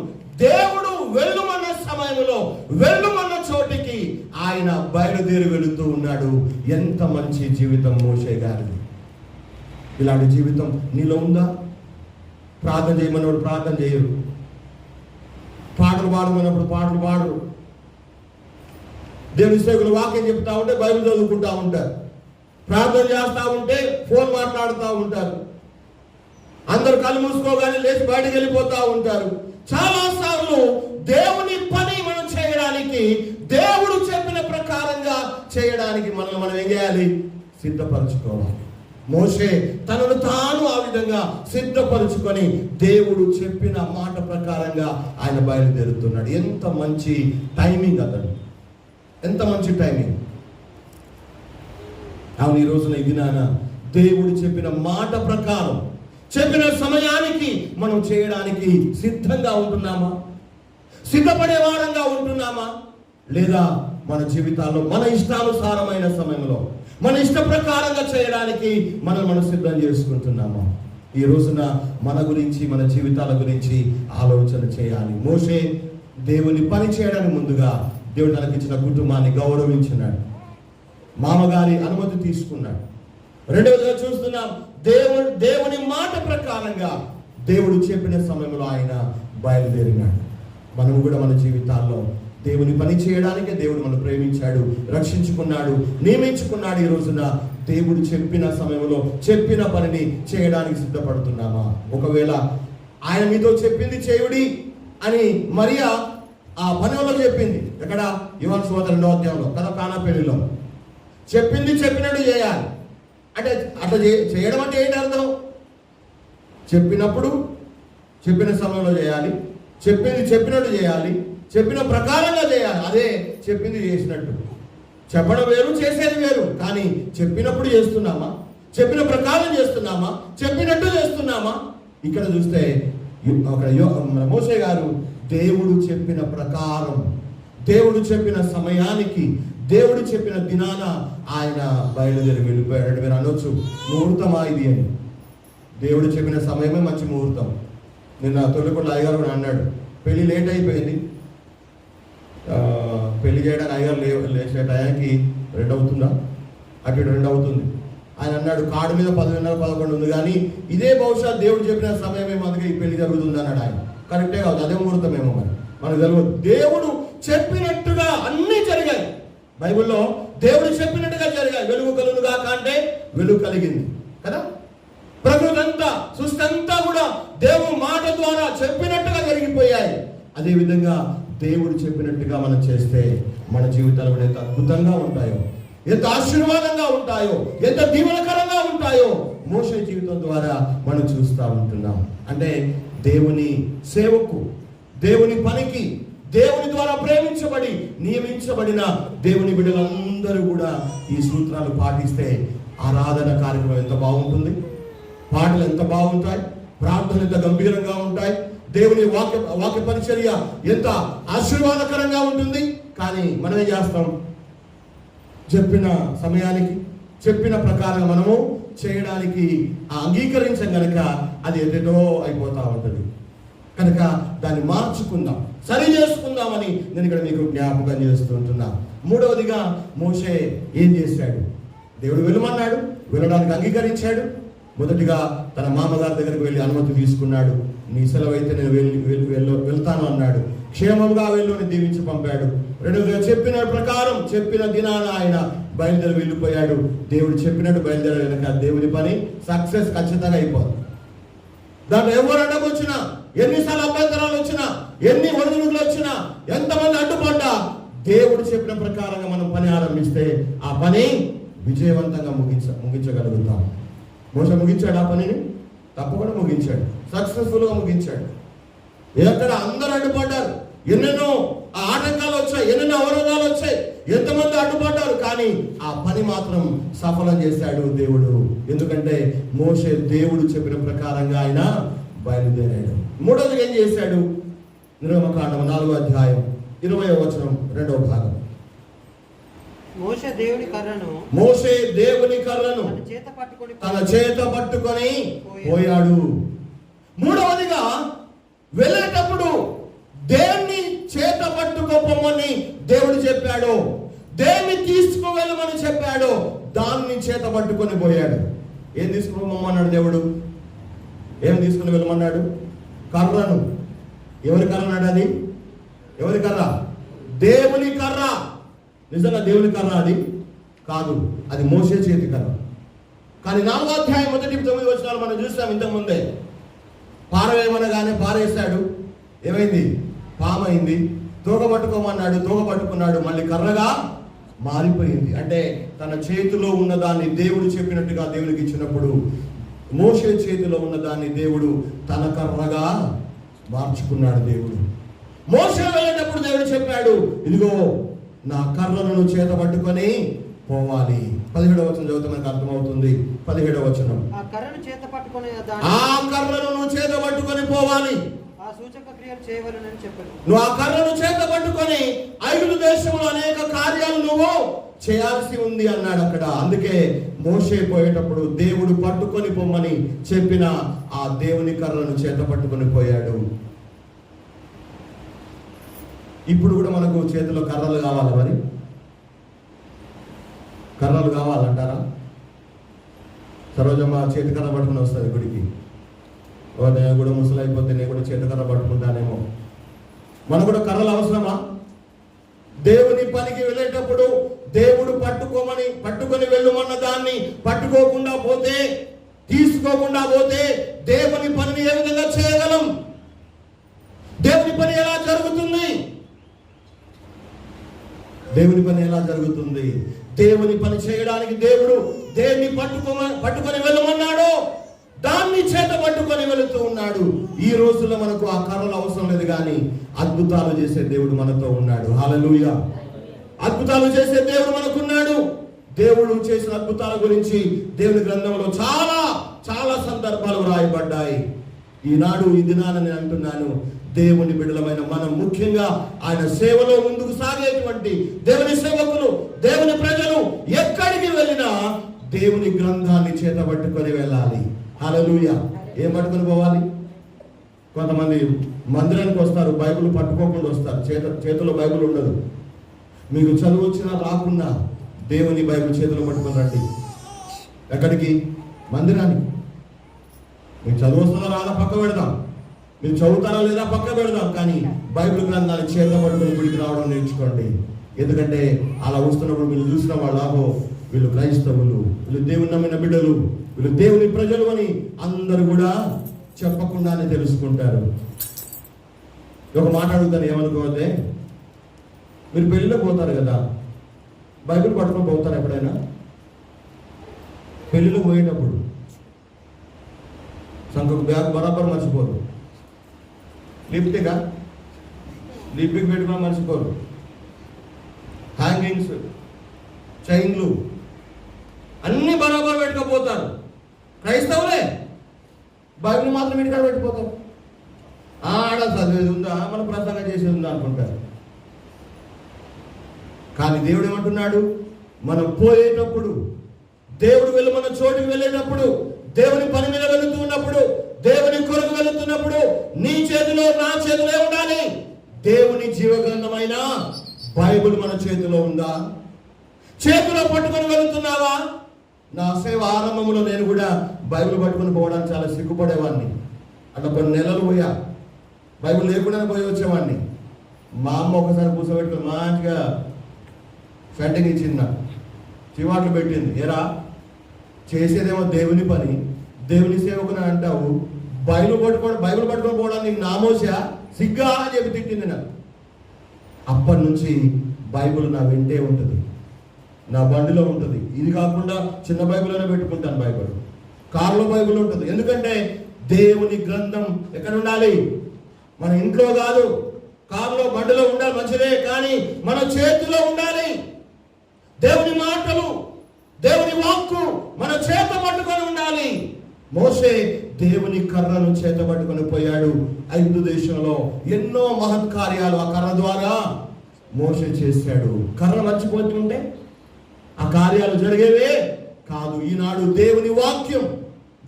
దేవుడు వెళ్ళమన్న సమయంలో, వెళ్ళమన్న చోటికి ఆయన బయలుదేరి వెళుతూ ఉన్నాడు. ఎంత మంచి జీవితం మోషే గారిది! ఇలాంటి జీవితం నీలో ఉందా? ప్రార్థన చేయమన్నప్పుడు ప్రార్థన చేయరు, పాటలు పాడమన్నప్పుడు పాటలు పాడరు, దేవుని సేవకులు వాక్యం చెప్తా ఉంటే బైబిల్ చదువుకుంటా ఉంటారు, ప్రార్థన చేస్తూ ఉంటే ఫోన్ మాట్లాడుతూ ఉంటారు, అందరు కళ్ళు మూసుకోగానే లేచి బయటకు వెళ్ళిపోతూ ఉంటారు. చాలా సార్లు దేవుని పని మనం చేయడానికి, దేవుడు చెప్పిన ప్రకారంగా చేయడానికి మనం ఏం చేయాలి? సిద్ధపరచుకోవాలి. మోషే తనను తాను ఆ విధంగా సిద్ధపరచుకొని దేవుడు చెప్పిన మాట ప్రకారంగా ఆయన బయలుదేరుతున్నాడు. ఎంత మంచి టైమింగ్ అతడు, ఎంత మంచి టైమింగ్! అవును, ఈ రోజున ఈ దినాన దేవుడు చెప్పిన మాట ప్రకారం, చెప్పిన సమయానికి మనం చేయడానికి సిద్ధంగా ఉంటున్నామా? సిద్ధపడేవారంగా ఉంటున్నామా? లేదా మన జీవితాల్లో మన ఇష్టానుసారమైన సమయంలో మన ఇష్ట ప్రకారంగా చేయడానికి మనం సిద్ధం చేసుకుంటున్నామా? ఈ రోజున మన గురించి, మన జీవితాల గురించి ఆలోచన చేయాలి. మోషే దేవుని పని చేయడానికి ముందుగా దేవుడు తనకిచ్చిన కుటుంబాన్ని గౌరవించినాడు, మామగారి అనుమతి తీసుకున్నాడు. రెండవదిగా చూస్తున్నాం, దేవుని మాట ప్రకారంగా దేవుడు చెప్పిన సమయంలో ఆయన బయలుదేరినాడు. మనము కూడా మన జీవితాల్లో దేవుని పని చేయడానికే దేవుడు మనం ప్రేమించాడు, రక్షించుకున్నాడు, నియమించుకున్నాడు. ఈ రోజున దేవుడు చెప్పిన సమయంలో చెప్పిన పనిని చేయడానికి సిద్ధపడుతున్నామా? ఒకవేళ ఆయన మీతో చెప్పింది చేయుడి అని మరియా ఆ పనిలో చెప్పింది. ఎక్కడ? యోహాను సువార్త 2వ అధ్యాయంలో కదా, కానా పెళ్లిలో చెప్పింది చెప్పినట్టు చేయాలి. అంటే అట్లా చేయడం అంటే ఏంటి అర్థం? చెప్పినప్పుడు చెప్పిన సమయంలో చేయాలి, చెప్పింది చెప్పినట్టు చేయాలి, చెప్పిన ప్రకారంగా చేయాలి. అదే చెప్పింది చేసినట్టు. చెప్పడం వేరు, చేసేది వేరు. కానీ చెప్పినప్పుడు చేస్తున్నామా? చెప్పిన ప్రకారం చేస్తున్నామా? చెప్పినట్టు చేస్తున్నామా? ఇక్కడ చూస్తే మోషే గారు దేవుడు చెప్పిన ప్రకారం, దేవుడు చెప్పిన సమయానికి, దేవుడు చెప్పిన దినాన ఆయన బయలుదేరి వెళ్ళిపోయాడు. మీరు అనొచ్చు, ముహూర్తమా ఇది అని. దేవుడు చెప్పిన సమయమే మంచి ముహూర్తం. నిన్న తొలికొండ అయ్యగారు కూడా అన్నాడు, పెళ్లి లేట్ అయిపోయింది, పెళ్లి చేయడానికి అయ్యగారు లేచే టయానికి 2 అవుతుందా, అటు 2 అవుతుంది. ఆయన అన్నాడు, కార్డు మీద 10:30, 11 ఉంది, కానీ ఇదే బహుశా దేవుడు చెప్పిన సమయమేమో, అందుకే ఈ పెళ్లి జరుగుతుంది అన్నాడు ఆయన. కరెక్టే కాదు, అదే ముహూర్తమేమో మనకు తెలియదు. దేవుడు చెప్పినట్టుగా అన్నీ జరిగాయి. బైబిల్లో దేవుడు చెప్పినట్టుగా జరిగాయి. వెలుగు కలుగుగా అంటే వెలుగు కలిగింది కదా. ప్రకృతి అంతా, సృష్టి అంతా కూడా దేవుని మాట ద్వారా చెప్పినట్టుగా జరిగిపోయాయి. అదేవిధంగా దేవుడు చెప్పినట్టుగా మనం చేస్తే మన జీవితాలు ఎంత అద్భుతంగా ఉంటాయో, ఎంత ఆశీర్వాదంగా ఉంటాయో, ఎంత దీవెనకరంగా ఉంటాయో మోషే జీవితం ద్వారా మనం చూస్తూ ఉంటున్నాం. అంటే దేవుని సేవకు, దేవుని పనికి, దేవుని ద్వారా ప్రేమించబడి నియమించబడిన దేవుని బిడ్డలందరూ కూడా ఈ సూత్రాలు పాటిస్తే ఆరాధన కార్యక్రమం ఎంత బాగుంటుంది, పాటలు ఎంత బాగుంటాయి, ప్రార్థనలు ఎంత గంభీరంగా ఉంటాయి, దేవుని వాక్య పరిచర్య ఎంత ఆశీర్వాదకరంగా ఉంటుంది. కానీ మనమే చేస్తాం, చెప్పిన సమయానికి చెప్పిన ప్రకారం మనము చేయడానికి అంగీకరించం కనుక అది ఎదేదో అయిపోతా ఉంటుంది. కనుక దాన్ని మార్చుకుందాం, సరి చేసుకుందామని నేను ఇక్కడ మీకు జ్ఞాపకం చేస్తుంటున్నా. మూడవదిగా మోషే ఏం చేశాడు? దేవుడు వెళ్ళమన్నాడు, వెళ్ళడానికి అంగీకరించాడు. మొదటిగా తన మామగారి దగ్గరికి వెళ్ళి అనుమతి తీసుకున్నాడు. నీ సెలవు అయితే నేను వెళ్తాను అన్నాడు. క్షేమంగా వెళ్ళి దీవించి పంపాడు. రెండవదిగా చెప్పిన ప్రకారం చెప్పిన దినాన ఆయన బయలుదేరి వెళ్ళిపోయాడు. దేవుడు చెప్పినట్టు బయలుదేరాడు కనుక దేవుని పని సక్సెస్ ఖచ్చితంగా అయిపోతుంది. దాంట్లో ఎవరు అడ్డం వచ్చినా, ఎన్నిసార్లు అభ్యంతరాలు వచ్చినా, ఎన్ని ఒడిదుడుకులు వచ్చినా, ఎంతమంది అడ్డుపడ్డా దేవుడు చెప్పిన ప్రకారంగా మనం పని ఆరంభిస్తే ఆ పని విజయవంతంగా ముగించగలుగుతాం. మోషే ముగించాడు ఆ పనిని, తప్పకుండా ముగించాడు, సక్సెస్ఫుల్గా ముగించాడు. ఎక్కడ అందరూ అడ్డుపడ్డారు, ఎన్నెన్నో ఆటంకాలు వచ్చాయి, ఎన్నెన్నో అవరోధాలు వచ్చాయి, ఎంతమంది అడ్డుపడ్డారు, కానీ ఆ పని మాత్రం సఫలం చేశాడు దేవుడు. ఎందుకంటే మోషే దేవుడు చెప్పిన ప్రకారంగా ఆయన బయలుదేరాడు. మూడవది ఏం చేశాడు? నిర్గమకాండం 4వ అధ్యాయం 20వ వచనం 2వ భాగం. మోషే దేవుని కర్రను తన చేత పట్టుకొని పోయాడు. మూడవదిగా వెళ్ళేటప్పుడు దేన్ని చేత పట్టుకోపోమని దేవుడు చెప్పాడు, దేన్ని తీసుకువెళ్ళమని చెప్పాడు, దాన్ని చేత పట్టుకొని పోయాడు. ఏం తీసుకుపోమన్నాడు దేవుడు? ఏం తీసుకుని వెళ్ళమన్నాడు? కర్రను. ఎవరి కర్ర అన్నాడు? అది ఎవరి కర్ర? దేవుని కర్ర. నిజంగా దేవుని కర్ర అది కాదు, అది మోషే చేతి కర్ర. కానీ 4వ అధ్యాయం 1-9 వచనాలు మనం చూసాం ఇంతకుముందే. పారవేయమనగానే పారేశాడు, ఏమైంది? పామైంది. తోక పట్టుకోమన్నాడు, తోక పట్టుకున్నాడు, మళ్ళీ కర్రగా మారిపోయింది. అంటే తన చేతిలో ఉన్న దాన్ని దేవుడు చెప్పినట్టుగా దేవునికి ఇచ్చినప్పుడు మోషే చేతిలో ఉన్న దాన్ని దేవుడు తన కర్రగా మార్చుకున్నాడు. దేవుడు మోషే వెళ్ళేటప్పుడు దేవుడు చెప్పాడు, ఇదిగో నా కర్రను చేత పట్టుకొని పోవాలి. 17వ వచనం చదివితే మనకు అర్థమవుతుంది. 17వ వచనం, ఆ కర్రను చేత పట్టుకొని పోవాలి, ఆ సూచక క్రియలు చేయవలెనని చెప్పాడు. నువ్వు ఆ కర్రను చేత పట్టుకొని ఐగుప్తు దేశంలో అనేక కార్యాలు నువ్వు చేయాల్సి ఉంది అన్నాడు అక్కడ. అందుకే మోషే పోయేటప్పుడు దేవుడు పట్టుకొని పొమ్మని చెప్పిన ఆ దేవుని కర్రను చేత పట్టుకొని పోయాడు. ఇప్పుడు కూడా మనకు చేతిలో కర్రలు కావాలా? మరి కర్రలు కావాలంటారా? సరోజమ్మ చేతి కర్ర పట్టుకుని వస్తుంది గుడికి. నేను కూడా ముసలైపోతే నేను కూడా చేతి కర్ర పట్టుకుంటానేమో. మనకు కూడా కర్రలు అవసరమా? దేవుని పనికి వెళ్ళేటప్పుడు దేవుడు పట్టుకొని వెళ్ళమన్న దాన్ని పట్టుకోకుండా పోతే, తీసుకోకుండా పోతే దేవుని పనిని ఏ విధంగా చేయగలం? దేవుని పని ఎలా జరుగుతుంది? దేవుని పని ఎలా జరుగుతుంది? దేవుని పని చేయడానికి దేవుడు దేన్ని పట్టుకొని వెళ్ళమన్నాడో దాన్ని చేత పట్టుకొని వెళుతూ ఉన్నాడు. ఈ రోజుల్లో మనకు ఆ కర్రలు అవసరం లేదు, కానీ అద్భుతాలు చేసే దేవుడు మనతో ఉన్నాడు. హల్లెలూయా! అద్భుతాలు చేసే దేవుడు మనకున్నాడు. దేవుడు చేసిన అద్భుతాల గురించి దేవుని గ్రంథంలో చాలా చాలా సందర్భాలు రాయబడ్డాయి. ఈనాడు ఈ దినాన నేను అంటున్నాను, దేవుని బిడ్డలమైన మనం ముఖ్యంగా ఆయన సేవలో ముందుకు సాగేటువంటి దేవుని సేవకులు, దేవుని ప్రజలు ఎక్కడికి వెళ్ళినా దేవుని గ్రంథాన్ని చేత పట్టుకొని వెళ్ళాలి. హల్లెలూయా! ఏం పట్టుకొని పోవాలి? కొంతమంది మందిరానికి వస్తారు, బైబిల్ పట్టుకోకుండా వస్తారు, చేతిలో బైబిల్ ఉండదు. మీకు చదువు వచ్చినా రాకున్నా దేవుని బైబిల్ చేతిలో పట్టుకొని రండి. ఎక్కడికి? మందిరానికి. మీకు చదువు వస్తుందా రాదా పక్క పెడదాం, మీరు చదువుతారా లేదా పక్క పెడదాం, కానీ బైబిల్ గ్రంథాన్ని చేతిలో పట్టుకొని గుడికి రావడం నేర్చుకోండి. ఎందుకంటే అలా వస్తున్నప్పుడు మీరు చూసిన వాళ్ళు, వీళ్ళు క్రైస్తవులు, వీళ్ళు దేవుని నమ్మిన బిడ్డలు, వీళ్ళు దేవుని ప్రజలు అని అందరూ కూడా చెప్పకుండానే తెలుసుకుంటారు. ఒక మాట అడుగుతాను, ఏమనుకోవద్దే. మీరు పెళ్ళిలో పోతారు కదా, బైబిల్ పట్టుకొని పోతారు ఎప్పుడైనా? పెళ్ళిలో పోయేటప్పుడు సంకొక బ్యాగ్ బరాబర్ మర్చిపోరు. లిప్టిక్ పెట్టుకొని మర్చిపోరు. హ్యాంగింగ్స్, చైన్లు అన్నీ బరాబర్ పెట్టుకోపోతారు. క్రైస్తవులే బైబిల్ మాత్రం ఇంటికాడ పెట్టిపోతారు. ఆడ చదివేది ఉందా, మన ప్రసంగం చేసేది ఉందా అనుకుంటారు. కానీ దేవుడు ఏమంటున్నాడు? మనం పోయేటప్పుడు, దేవుడు మన చోటుకి వెళ్ళేటప్పుడు, దేవుని పని మీద వెళుతూ ఉన్నప్పుడు, దేవుని కొరకు వెళుతున్నప్పుడు నీ చేతిలో నా చేతిలో ఉండాలి. దేవుని జీవగ్రంథమైన బైబిల్ మన చేతిలో ఉందా? చేతిలో పట్టుకొని వెళుతున్నావా? నా సేవ ఆరంభంలో నేను కూడా బైబిల్ పట్టుకొని పోవడానికి చాలా సిగ్గుపడేవాడిని. అట్లా కొన్ని నెలలు పోయా, బైబిల్ లేకుండానే పోయి వచ్చేవాడిని. మా అమ్మ ఒకసారి కూర్చోబెట్టుకుని మంచిగా సెంటింగ్ ఇచ్చింది, నాకు చివాట్లు పెట్టింది. ఎరా, చేసేదేమో దేవుని పని, దేవుని సేవకుని అంటావు, బైబిల్ పట్టుకొని పోవడానికి నామోసా, సిగ్గా అని చెప్పి తిట్టింది నాకు. అప్పటి నుంచి బైబిల్ నా వెంటే ఉంటుంది, నా బండిలో ఉంటుంది. ఇది కాకుండా చిన్న బైబిల్లోనే పెట్టుకుంటాను. బైబిల్ కారులో బైబిల్ ఉంటుంది. ఎందుకంటే దేవుని గ్రంథం ఎక్కడ ఉండాలి? మన ఇంట్లో కాదు, కారులో బండిలో ఉండాలి, మంచిదే, కానీ మన చేతిలో ఉండాలి. దేవుని మాటలు, దేవుని వాక్కు మన చేత పట్టుకొని ఉండాలి. మోషే దేవుని కర్రను చేత పట్టుకొని పోయాడు. ఐగుప్తు దేశంలో ఎన్నో మహత్కార్యాలు ఆ కర్ర ద్వారా మోషే చేశాడు. కర్ర మర్చిపోతుంటే ఆ కార్యాలు జరిగేవే కాదు. ఈనాడు దేవుని వాక్యం,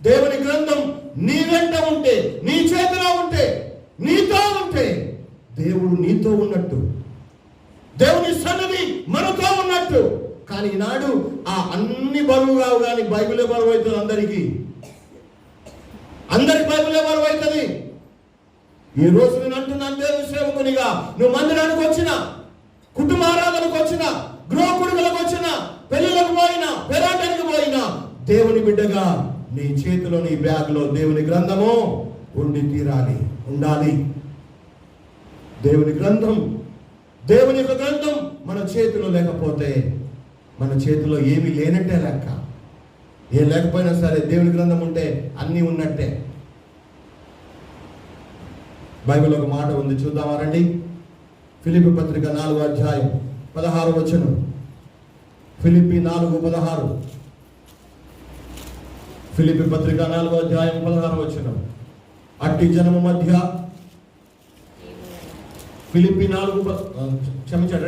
దేవుని గ్రంథం నీ వెంట ఉంటే, నీ చేతిలో ఉంటే, నీతో ఉంటే, దేవుడు నీతో ఉన్నట్టు, దేవుని సన్నిధి మనతో ఉన్నట్టు. కానీ ఈనాడు ఆ అన్ని బరువు కావు, కానీ బైబిలే బరువు అవుతుంది. అందరికి బైబిలే బరువు అవుతుంది. ఈ రోజు నేను అంటున్నాను, దేవుని సేవకునిగా నువ్వు మందిరానికి వచ్చిన, కుటుంబారాధనకు వచ్చిన, గృహ కుటుంబాలకు వచ్చిన, పెళ్ళిళ్ళకు పోయినా, పెరాటానికి పోయినా, దేవుని బిడ్డగా నీ చేతిలో, నీ బ్యాగ్లో దేవుని గ్రంథము ఉండి తీరాలి, ఉండాలి. దేవుని గ్రంథం, దేవుని యొక్క గ్రంథం మన చేతిలో లేకపోతే మన చేతిలో ఏమీ లేనట్టే లెక్క. ఏం లేకపోయినా సరే దేవుని గ్రంథం ఉంటే అన్నీ ఉన్నట్టే. బైబిల్ ఒక మాట ఉంది, చూద్దామా రండి. ఫిలిప్పీ పత్రిక 4వ అధ్యాయం 16వ వచనం. ఫిలిప్పీ 4:16. ఫిలిప్పీ పత్రిక 4వ అధ్యాయం 16వ వచనం. అట్టి జనము మధ్య, ఫిలిప్పీ 2:16 క్షమించాలి,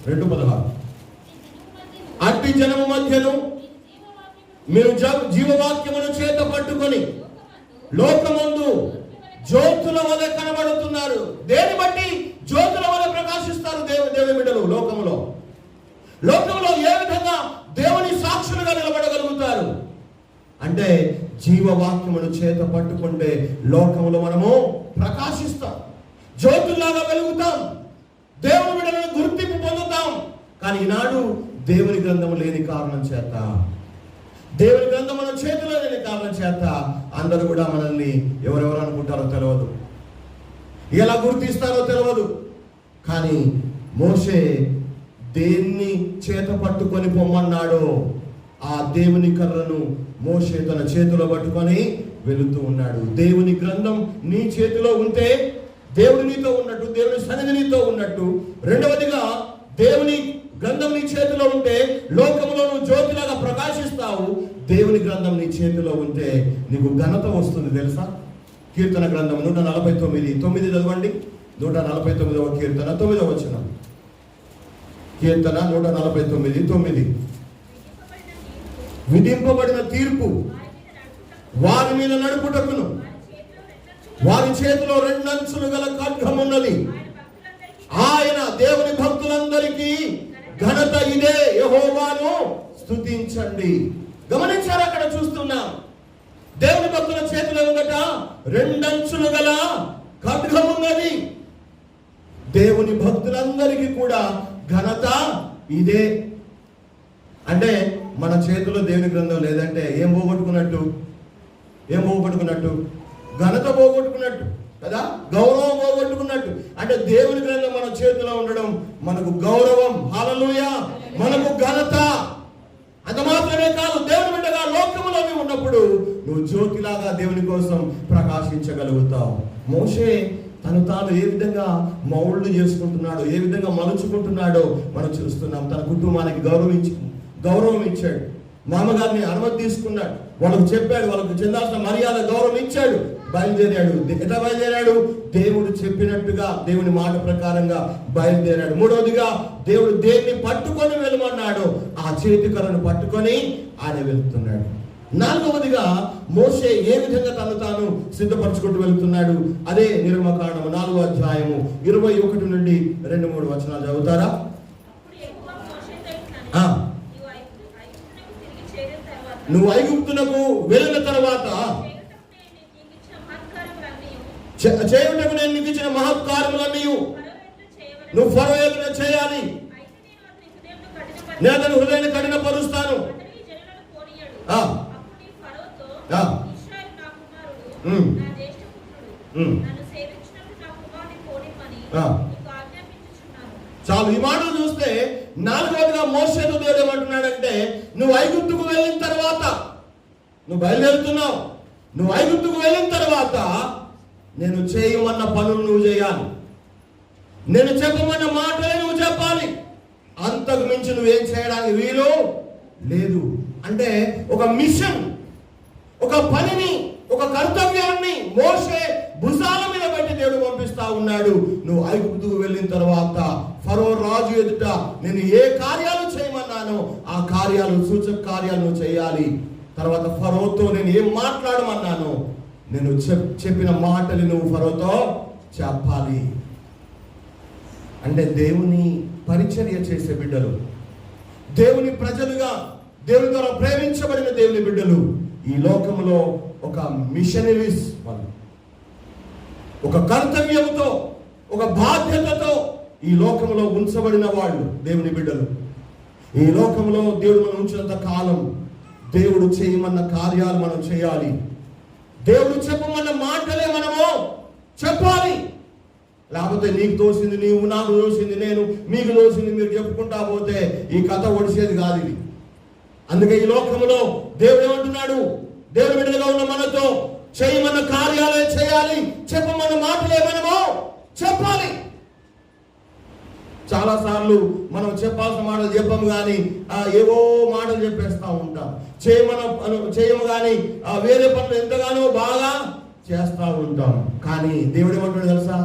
2:16. అట్టి జనము మధ్యను మీరు జీవవాక్యమును చేత పట్టుకొని లోకమందు జ్యోతుల వలె కనబడుతున్నారు. దేని బట్టి జ్యోతుల వలె ప్రకాశిస్తారు దేవుని బిడ్డలు లోకములో ఏ విధంగా దేవుని సాక్షులుగా నిలబడగలుగుతారు అంటే, జీవవాక్యమును చేత పట్టుకుంటే లోకములో మనము ప్రకాశిస్తాం, జ్యోతుల్లాగా వెలుగుతాం, దేవుని బిడ్డలను గుర్తింపు పొందుతాం. కానీ ఈనాడు దేవుని గ్రంథము లేని కారణం చేత, దేవుని గ్రంథం మన చేతిలో లేని కారణం చేత అందరూ కూడా మనల్ని ఎవరెవరు అనుకుంటారో తెలియదు, ఎలా గుర్తిస్తారో తెలియదు. కానీ మోషే దేన్ని చేత పట్టుకొని పొమ్మన్నాడో ఆ దేవుని కర్రను మోషే తన చేతిలో పట్టుకొని వెళుతూ ఉన్నాడు. దేవుని గ్రంథం నీ చేతిలో ఉంటే దేవుడు నీతో ఉన్నట్టు, దేవుని సన్నిధి నీతో ఉన్నట్టు. రెండవదిగా, దేవుని గ్రంథం నీ చేతిలో ఉంటే లోకంలో నువ్వు జ్యోతిలాగా ప్రకాశిస్తావు. దేవుని గ్రంథం నీ చేతిలో ఉంటే నీకు ఘనత వస్తుంది, తెలుసా? కీర్తన గ్రంథం 149:9 చదవండి. 149వ కీర్తన 9వ వచనం. కీర్తన 149:9. విధింపబడిన తీర్పు వారి మీద నడుపుటకును, వారి చేతిలో 2 అంచులు గల ఖడ్గం ఉన్నది. ఆయన దేవుని భక్తులందరికీ ఘనత ఇదే, యెహోవాను స్తుతించండి. గమనించారు, అక్కడ చూస్తున్నాం దేవుని భక్తుల చేతిలో ఉందట 2 అంచులు గల ఖడ్గం ఉన్నది. దేవుని భక్తులందరికీ కూడా ఘనత ఇదే. అంటే మన చేతిలో దేవుని గ్రంథం లేదంటే ఏం పోగొట్టుకున్నట్టు? ఘనత పోగొట్టుకున్నట్టు. కదా, గౌరవం పోగొట్టుకున్నట్టు. అంటే దేవుని గ్రంథం మన చేతిలో ఉండడం మనకు గౌరవం, హల్లెలూయా, మనకు ఘనత. అంత మాత్రమే కాదు, దేవుని బిడ్డగా లోకములో ఉన్నప్పుడు నువ్వు జ్యోతిలాగా దేవుని కోసం ప్రకాశించగలుగుతావు. మోషే తను తాను ఏ విధంగా మౌళ్ళు చేసుకుంటున్నాడో, ఏ విధంగా మలుచుకుంటున్నాడో మనం చూస్తున్నాం. తన కుటుంబానికి గౌరవం ఇచ్చాడు. మామగారిని అనుమతి తీసుకున్నాడు, వాళ్ళకు చెప్పాడు, వాళ్ళకు చెందాల్సిన మర్యాద గౌరవం ఇచ్చాడు. బయలుదేరాడు. ఎట్లా బయలుదేరాడు? దేవుడు చెప్పినట్టుగా, దేవుని మాట ప్రకారంగా బయలుదేరాడు. మూడవదిగా, దేవుడు దేన్ని పట్టుకొని వెళ్ళమన్నాడు ఆ చేతికరను పట్టుకొని ఆయన వెళ్తున్నాడు. నాలుగవదిగా, మోషే ఏ విధంగా తను తాను సిద్ధపరచుకుంటూ వెళ్తున్నాడు. అదే నిర్గమకాండము 4వ అధ్యాయము 21 నుండి 2-3 వచనాలు చదువుతారా? నువ్వు ఐగుప్తునకు వెళ్ళిన తర్వాత చేయుటకు నేను నీకు ఇచ్చిన మహత్కార్యములన్నీ నువ్వు ఫరో ఎదుట చేయాలి. నేను అతని హృదయాన్ని కఠినపరుస్తాను. చాలు. ఈ మాటలు చూస్తే నాలుగవదిగా మోషేతో దేవుడు ఏమంటున్నాడంటే, నువ్వు ఐగుప్తుకు వెళ్ళిన తర్వాత, నువ్వు బయలుదేరుతున్నావు, నువ్వు ఐగుప్తుకు వెళ్ళిన తర్వాత నేను చేయమన్న పనులు నువ్వు చేయాలి, నేను చెప్పమన్న మాటలే నువ్వు చెప్పాలి. అంతకు మించి నువ్వేం చేయడానికి వీలు లేదు. అంటే ఒక మిషన్, ఒక పనిని, ఒక కర్తవ్యాన్ని మోషే భుజాల మీద పెట్టి దేవుడు పంపిస్తా ఉన్నాడు. నువ్వు ఐగుప్తుకు వెళ్ళిన తర్వాత ఫరో రాజు ఎదుట నేను ఏ కార్యాలు చేయమన్నానో ఆ కార్యాలు, సూచక కార్యాలు నువ్వు చేయాలి. తర్వాత ఫరోతో నేను ఏం మాట్లాడమన్నానో నేను చెప్పిన మాటలు నువ్వు ఫరోతో చెప్పాలి. అంటే దేవుని పరిచర్య చేసే బిడ్డలు, దేవుని ప్రజలుగా, దేవుని ద్వారా ప్రేమించబడిన దేవుని బిడ్డలు ఈ లోకంలో ఒక మిషనరీస్, వాళ్ళు ఒక కర్తవ్యంతో, ఒక బాధ్యతతో ఈ లోకంలో ఉంచబడిన వాళ్ళు దేవుని బిడ్డలు. ఈ లోకంలో దేవుడు మనం ఉంచినంత కాలం దేవుడు చేయమన్న కార్యాలు మనం చేయాలి. దేవుడు చెప్పమన్న మాటలే మనము చెప్పాలి. లేకపోతే నీకు తోసింది నీవు, నాకు తోసింది నేను, మీకు తోసింది మీరు చెప్పుకుంటా పోతే ఈ కథ ఒడిసేది కాదు ఇది. అందుకే ఈ లోకంలో దేవుడు ఏమంటున్నాడు? దేవుని బిడ్డలుగా ఉన్న మనతో చేయమన్న కార్యాలే చేయాలి, చెప్పమన్న మాటలే మనము చెప్పాలి. చాలా సార్లు మనం చెప్పాల్సిన మాటలు చెప్పము కానీ ఏవో మాటలు చెప్పేస్తా ఉంటాం. చేయము కానీ వేరే పనులు ఎంతగానో బాగా చేస్తూ ఉంటాం. కానీ దేవుడు ఏమంటాడు తెలుసా?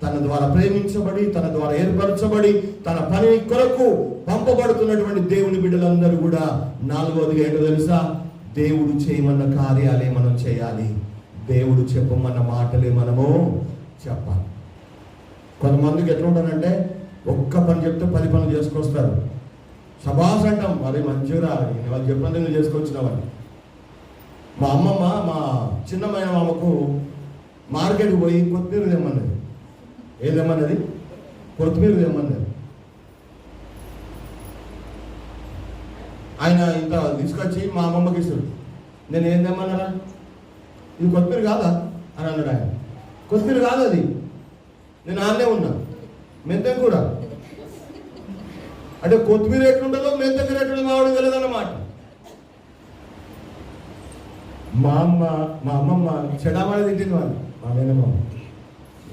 తన ద్వారా ప్రేమించబడి, తన ద్వారా ఏర్పరచబడి, తన పని కొరకు పంపబడుతున్నటువంటి దేవుని బిడ్డలందరూ కూడా నాలుగవదిగా ఏంటో తెలుసా? దేవుడు చేయమన్న కార్యాలే మనం చేయాలి, దేవుడు చెప్పమన్న మాటలే మనము చెప్పాలి. కొంతమందికి ఎట్లా ఉంటారంటే ఒక్క పని చెప్తే 10 పనులు చేసుకొస్తారు. శబాస్ అంటాం, మరి మంచిగా వాళ్ళు చెప్పినందుకు నువ్వు చేసుకొచ్చినావని. మా అమ్మమ్మ మా చిన్నమైన మామకు మార్కెట్కి పోయి కొత్తిమీర తెమ్మన్నది. ఏం తెమ్మన్నది? కొత్తిమీర తెమ్మన్నది. ఆయన ఇంత తీసుకొచ్చి మా అమ్మమ్మకి ఇస్తాడు. నేను ఏం తెమ్మన్నారా? ఇది కొత్తిమీర కాదా అని అన్నాడు ఆయన. కొత్తిమీర కాదు అది, నేను ఆన్నే ఉన్నా. మెంతం కూడా అంటే కొత్తిమీర ఎట్లుంటుందో మెంతకి ఎట్లుంటుందో మావడం తెలియదన్నమాట. మా అమ్మమ్మ చెడామాడ తింటుంది వాళ్ళు. మా మేనమ్మ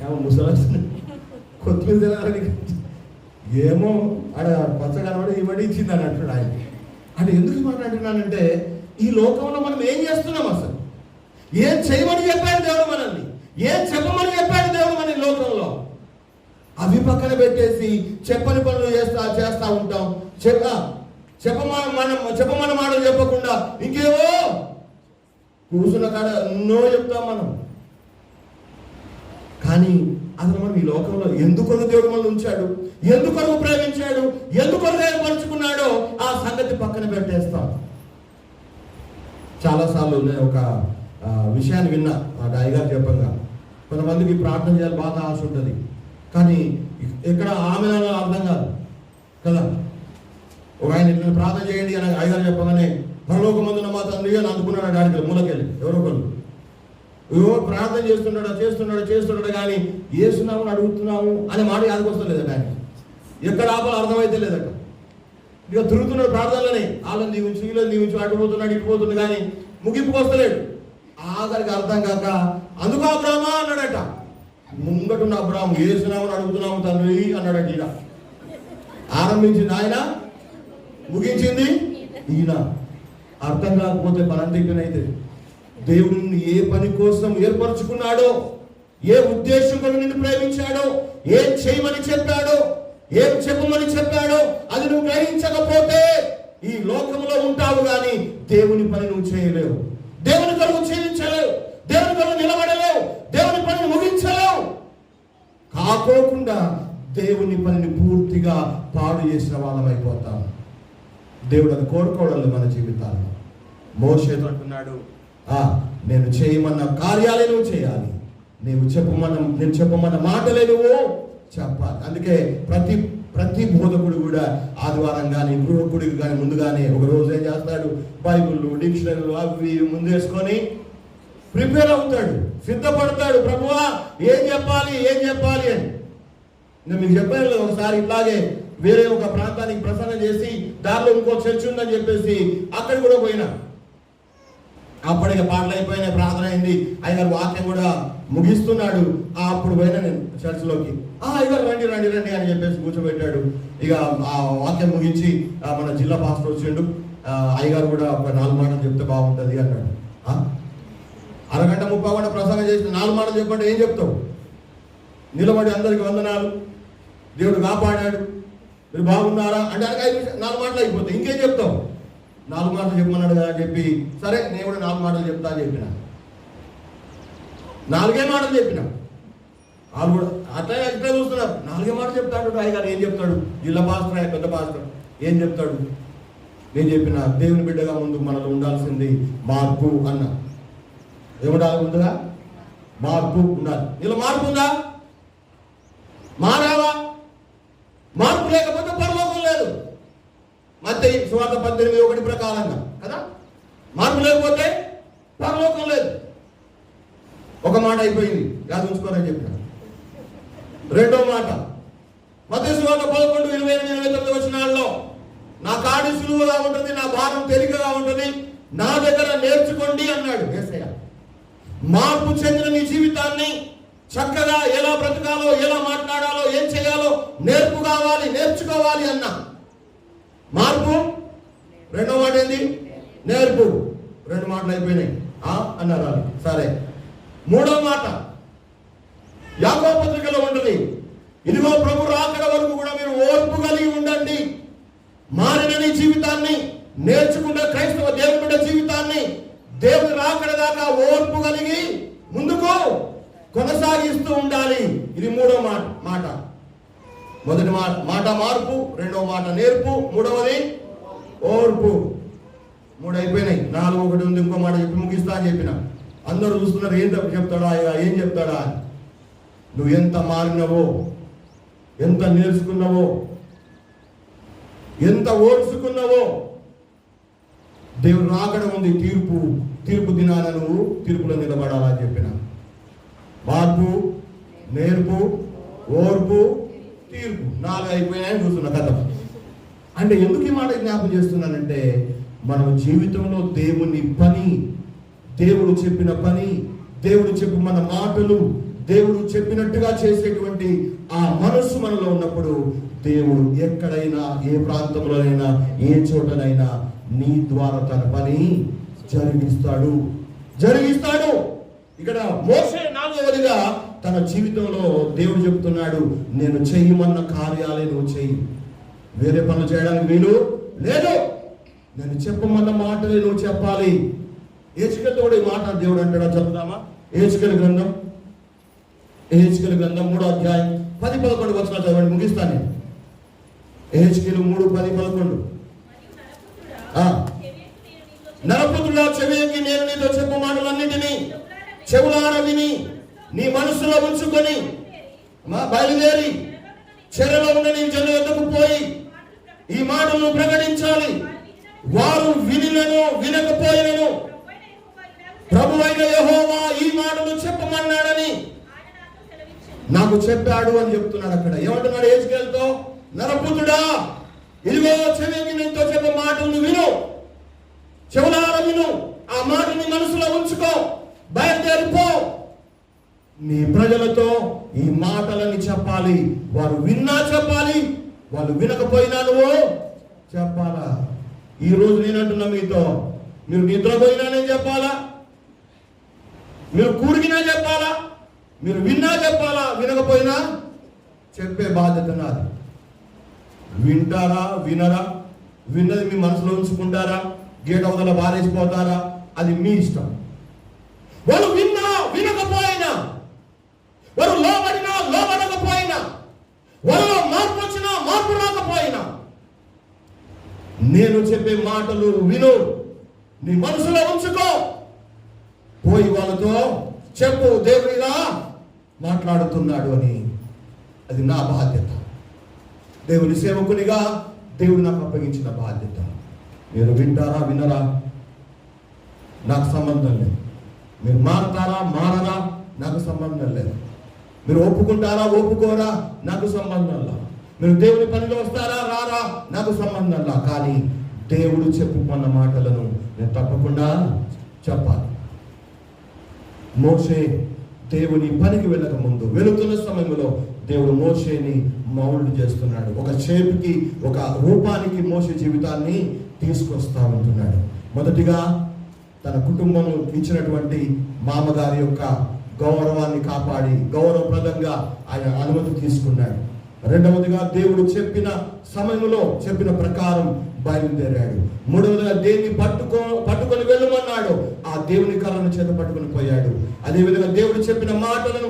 ఏమో ముసలి కొత్తిమీర తినాలని ఏమో ఆడ పచ్చ కనబడి ఇవ్వడి ఇచ్చింది అని అంటున్నాడు ఆయన. అంటే ఎందుకు మాట్లాడుతున్నానంటే ఈ లోకంలో మనం ఏం చేస్తున్నాం? అసలు ఏం చేయమని చెప్పాడు దేవుడు మనల్ని, ఏం చెప్పమని చెప్పాడు దేవుడు మన ఈ లోకంలో? అవి పక్కన పెట్టేసి చెప్పని పనులు చేస్తా ఉంటాం. చెప్పమన్న మాటలు చెప్పకుండా ఇంకేవో కూర్చున్న కాడ ఎన్నో చెప్తాం మనం. కానీ అసలు మనం ఈ లోకంలో ఎందుకొరకు దేవుడు మనల్ని ఉంచాడు, ఎందుకొరకు ప్రేమించాడు, ఎందుకొరకు ఏర్పరచుకున్నాడో ఆ సంగతి పక్కన పెట్టేస్తాం. చాలాసార్లు నేను ఒక విషయాన్ని విన్నా, ఆ అయ్యగారు చెప్పంగా. కొంతమందికి ప్రార్థన చేయాలి బాగా ఆశ ఉంటుంది, కానీ ఎక్కడ ఆమె అర్థం కాదు కదా. ఒక ఆయన ఇట్లా ప్రార్థన చేయండి అని అయ్యగారు చెప్పగానే పరలోకమందున్న మా తండ్రి అని అందుకున్నాడు. దానికి మూలకెళ్ళి ఎవరో ఒకరు ప్రార్థన చేస్తున్నాడు కానీ యేసునామని అడుగుతున్నాము అనే మాట యాదకొస్తలేదట ఆయన. ఎక్కడ ఆపాలో అర్థమైతే లేదట. ఇక తిరుగుతున్నాడు ప్రార్థనలోనే, వాళ్ళని దీవించు వీళ్ళని దీవించు, అటుపోతున్నాడు ఇటుపోతుంది కానీ ముగింపుకు వస్తలేడు. ఆఖరికి అర్థం కాక అందుకు అబ్రామా అన్నాడట. ముంగటున్న అబ్రాము యేసునామని అడుగుతున్నాము తండ్రి అన్నాడట. ఈయన ఆరంభించింది ఆయన, ముగించింది ఈయన. అర్థం కాకపోతే పనంతికనైతే దేవుడు నిన్ను ఏ పని కోసం ఏర్పరచుకున్నాడో, ఏ ఉద్దేశంతో నిన్ను ప్రేమించాడో, ఏం చేయమని చెప్పాడో, ఏం చెప్పమని చెప్పాడో అది నువ్వు గ్రహించకపోతే ఈ లోకంలో ఉంటావు కానీ దేవుని పని నువ్వు చేయలేవు, దేవుని కొరకు జీవించలేవు, దేవుని కొరకు నిలబడలేవు, దేవుని పనిని ముగించలేవు. కాకోకుండా దేవుని పనిని పూర్తిగా పాడు చేసిన వాళ్ళమైపోతాం. దేవుడు అది కోరుకోవడం మన జీవితాల్లో. మోషేతో అంటున్నాడు, నేను చేయమన్న కార్యాలే నువ్వు చేయాలి, నేను చెప్పమన్న మాటలే నువ్వు చెప్పాలి. అందుకే ప్రతి బోధకుడు కూడా ఆదివారం కానీ గృహకుడికి కానీ ముందుగానే ఒక రోజు ఏం చేస్తాడు, బైబిళ్ళు డిక్షనరీలు అవి ముందేసుకొని ప్రిపేర్ అవుతాడు, సిద్ధపడతాడు. ప్రభువా ఏం చెప్పాలి అని. నేను మీకు చెప్పాను, ఒకసారి ఇట్లాగే వేరే ఒక ప్రాంతానికి ప్రసంగం చేసి దారిలో ఇంకో చర్చ్ ఉందని చెప్పేసి అక్కడ కూడా పోయినా. అప్పటికే పాటలు అయిపోయినాయి, ప్రార్థన అయింది, అయ్యగారు వాక్యం కూడా ముగిస్తున్నాడు. అప్పుడు పోయినా నేను చర్చ్లోకి. అయ్యగారు రండి అని చెప్పేసి కూర్చోబెట్టాడు. ఇక ఆ వాక్యం ముగించి మన జిల్లా పాస్టర్ వచ్చిండు. అయ్యగారు కూడా ఒక 4 మాటలు చెప్తే బాగుంటుంది అన్నాడు. అరగంట 30 గంట ప్రసంగం చేసి 4 మాటలు చెప్పండి, ఏం చెప్తావు? నిలబడి అందరికి వందనాలు, దేవుడు కాపాడాడు, మీరు బాగున్నారా అంటే 4 మాటలు అయిపోతాయి. ఇంకేం చెప్తావు? 4 మాటలు చెప్పమన్నాడు కదా అని చెప్పి, సరే నేను కూడా 4 మాటలు చెప్తా అని చెప్పిన. 4 మాటలు చెప్పిన. వాళ్ళు కూడా అట్లా ఇట్లా చూస్తున్నారు. 4 మాటలు చెప్తాడు అయ్యగారు. ఏం చెప్తాడు? జిల్లా పాస్టర్, పెద్ద పాస్టర్ ఏం చెప్తాడు? నేను చెప్పిన దేవుని బిడ్డగా ముందు మనలో ఉండాల్సింది మార్పు అన్న. ఏముండాలి? ముందుగా మార్పు ఉండాలి. ఇలా మార్పు ఉందా? మారావా? మార్పు లేకపోతే పరలోకం లేదు. మత్తయి సువార్త 18:1 ప్రకారంగా కదా, మార్పు లేకపోతే పరలోకం లేదు. ఒక మాట అయిపోయింది, యాద ఉంచుకోరని చెప్పిన. రెండో మాట మత్తయి సువార్త 11:28-29 వచనాల్లో, నా కాడి సులువుగా ఉంటుంది, నా భారం తేలికగా ఉంటుంది, నా దగ్గర నేర్చుకోండి అన్నాడు యేసయ్య. మార్పు చెందిన నీ జీవితాన్ని చక్కగా ఎలా బ్రతకాలో, ఎలా మాట్లాడాలో, ఏం చేయాలో నేర్చుకోవాలి అన్న మార్పు. రెండో మాట ఏంది? నేర్పు. 2 మాటలు అయిపోయినాయి అన్నారు. సరే, మూడో మాట యాకోబు పత్రికలో ఉంటుంది, ఇదిగో ప్రభు రాకడ వరకు కూడా మీరు ఓర్పు కలిగి ఉండండి. మారిన నీ జీవితాన్ని, నేర్చుకున్న క్రైస్తవ దేవుని బిడ్డ జీవితాన్ని దేవుని రాకడ దాకా ఓర్పు కలిగి ముందుకు కొనసాగిస్తూ ఉండాలి. ఇది మూడో మాట. మొదటి మాట మార్పు, రెండో మాట నేర్పు, మూడవది ఓర్పు. 3 అయిపోయినాయి. 4 ఒకటి ఉంది, ఇంకో మాట చెప్పి ముగిస్తా అని చెప్పిన. అందరూ చూస్తున్నారు, ఏం చెప్తాడా ఏం చెప్తాడా. నువ్వు ఎంత మారినవో, ఎంత నేర్చుకున్నావో, ఎంత ఓర్చుకున్నావో, దేవుడు రాకడ ఉంది. తీర్పు దినాన నువ్వు తీర్పులో నిలబడాలని చెప్పిన. మార్పు, నేర్పు, ఓర్పు, తీర్పు 4 అయిపోయినాయని చూస్తున్నా కథ. అంటే ఎందుకు ఈ మాట జ్ఞాపకం చేస్తున్నానంటే, మన జీవితంలో దేవుని పని, దేవుడు చెప్పిన పని, దేవుడు చెప్పు మన మాటలు, దేవుడు చెప్పినట్టుగా చేసేటువంటి ఆ మనస్సు మనలో ఉన్నప్పుడు దేవుడు ఎక్కడైనా, ఏ ప్రాంతంలోనైనా, ఏ చోటనైనా నీ ద్వారా తన పని జరిగిస్తాడు. ఇక్కడ మోషే 4వదిగా తన జీవితంలో దేవుడు చెప్తున్నాడు, నేను చెయ్యమన్న కార్యాలే నువ్వు చెయ్యి, వేరే పనులు చేయడానికి వీలు లేదు, నేను చెప్పమన్న మాటలే నువ్వు చెప్పాలి. హెచ్కేలుతో కూడా ఈ మాట దేవుడు అంటాడా? చెప్తామా? హెచ్కేలు గ్రంథం 3వ అధ్యాయం 10-11 వచనాలు చదవండి, ముగిస్తాను నేను. హెచ్కేలు 3:10-11. నరపుత్రుడా, చెవియొగ్గి నేను నీతో చెప్పు మాటలన్నింటినీ చెవులారా విని నీ మనసులో ఉంచుకొని బయలుదేరి చెరలో ఉన్న నీ జనుల వద్దకు పోయి ఈ మాటలను ప్రకటించాలి. వారు వినినను వినకపోయినను ప్రభువైన యెహోవా ఈ మాటలు చెప్పమన్నాడని నాకు చెప్పాడు అని చెప్తున్నాడు. అక్కడ ఏమంటున్నాడు యెహెజ్కేలుతో? నరపుత్రుడా, ఇదిగో చెవికి నీతో చెప్పే మాటలు విను, చెవులారా విను, ఆ మాటని మనసులో ఉంచుకో, బయలుదేరిపో, నీ ప్రజలతో ఈ మాటలని చెప్పాలి. వారు విన్నా చెప్పాలి, వాళ్ళు వినకపోయినా నువ్వు చెప్పాలా. ఈ రోజు నేనంటున్నా మీతో, మీరు నిద్రపోయినా నేను చెప్పాలా, మీరు కూడికినా చెప్పాలా, మీరు విన్నా చెప్పాలా, వినకపోయినా చెప్పే బాధ్యత నాది. వింటారా వినరా, విన్నది మీ మనసులో ఉంచుకుంటారా, గేట్ అవతల బారేసిపోతారా, అది మీ ఇష్టం. వాళ్ళు విన్నా వినకపోయినా, వారు లోబడినా లోబడకపోయినా, వాళ్ళలో మార్పు వచ్చినా మార్పు రాకపోయినా, నేను చెప్పే మాటలు విను, నీ మనసులో ఉంచుకో, పోయి వాళ్ళతో చెప్పు, దేవుడు ఇలా మాట్లాడుతున్నాడు అని. అది నా బాధ్యత. దేవుని సేవకునిగా దేవుడు నాకు అప్పగించిన బాధ్యత. మీరు వింటారా వినరా నాకు సంబంధం లేదు. మీరు మారతారా మారరా నాకు సంబంధం లేదు. మీరు ఒప్పుకుంటారా ఒప్పుకోరా నాకు సంబంధం లేదు. మీరు దేవుని పనిలో వస్తారా రారా నాకు సంబంధం లేదు. కానీ దేవుడు చెప్పుకున్న మాటలను నేను తప్పకుండా చెప్పాలి. మోషే దేవుని పనికి వెళ్ళక ముందు, వెళుతున్న సమయంలో దేవుడు మోషేని మౌల్డ్ చేస్తున్నాడు. ఒక షేప్కి, ఒక రూపానికి మోషే జీవితాన్ని తీసుకొస్తా ఉంటున్నాడు. మొదటిగా తన కుటుంబం ఇచ్చినటువంటి మామగారి యొక్క గౌరవాన్ని కాపాడి గౌరవప్రదంగా ఆయన అనుమతి తీసుకున్నాడు. రెండవదిగా దేవుడు చెప్పిన సమయంలో చెప్పిన ప్రకారం బయలుదేరాడు. మూడవదిగా దేవుని పట్టుకొని వెళ్ళమన్నాడు, ఆ దేవుని కర్రను చేత పట్టుకొని పోయాడు. అదేవిధంగా దేవుడు చెప్పిన మాటలను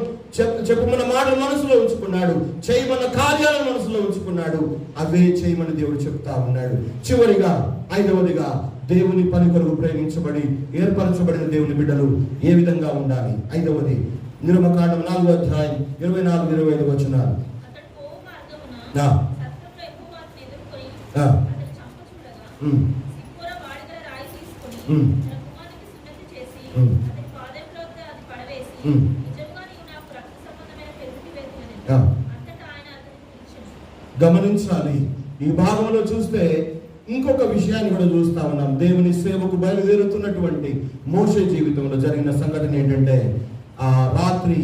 చెప్పమన్న మాటలు మనసులో ఉంచుకున్నాడు, చేయమన్న కార్యాలను మనసులో ఉంచుకున్నాడు. అవే చేయమని దేవుడు చెప్తా ఉన్నాడు. చివరిగా ఐదవదిగా దేవుని పని కొరకు ప్రేమించబడి ఏర్పరచబడిన దేవుని బిడ్డలు ఏ విధంగా ఉండాలి. ఐదవది నిర్గమకాండం 4వ అధ్యాయం 24-25 వచనాలు. గమనించాలి. ఈ భాగంలో చూస్తే ఇంకొక విషయాన్ని కూడా చూస్తా ఉన్నాం. దేవుని సేవకు బయలుదేరుతున్నటువంటి మోషే జీవితంలో జరిగిన సంఘటన ఏంటంటే, ఆ రాత్రి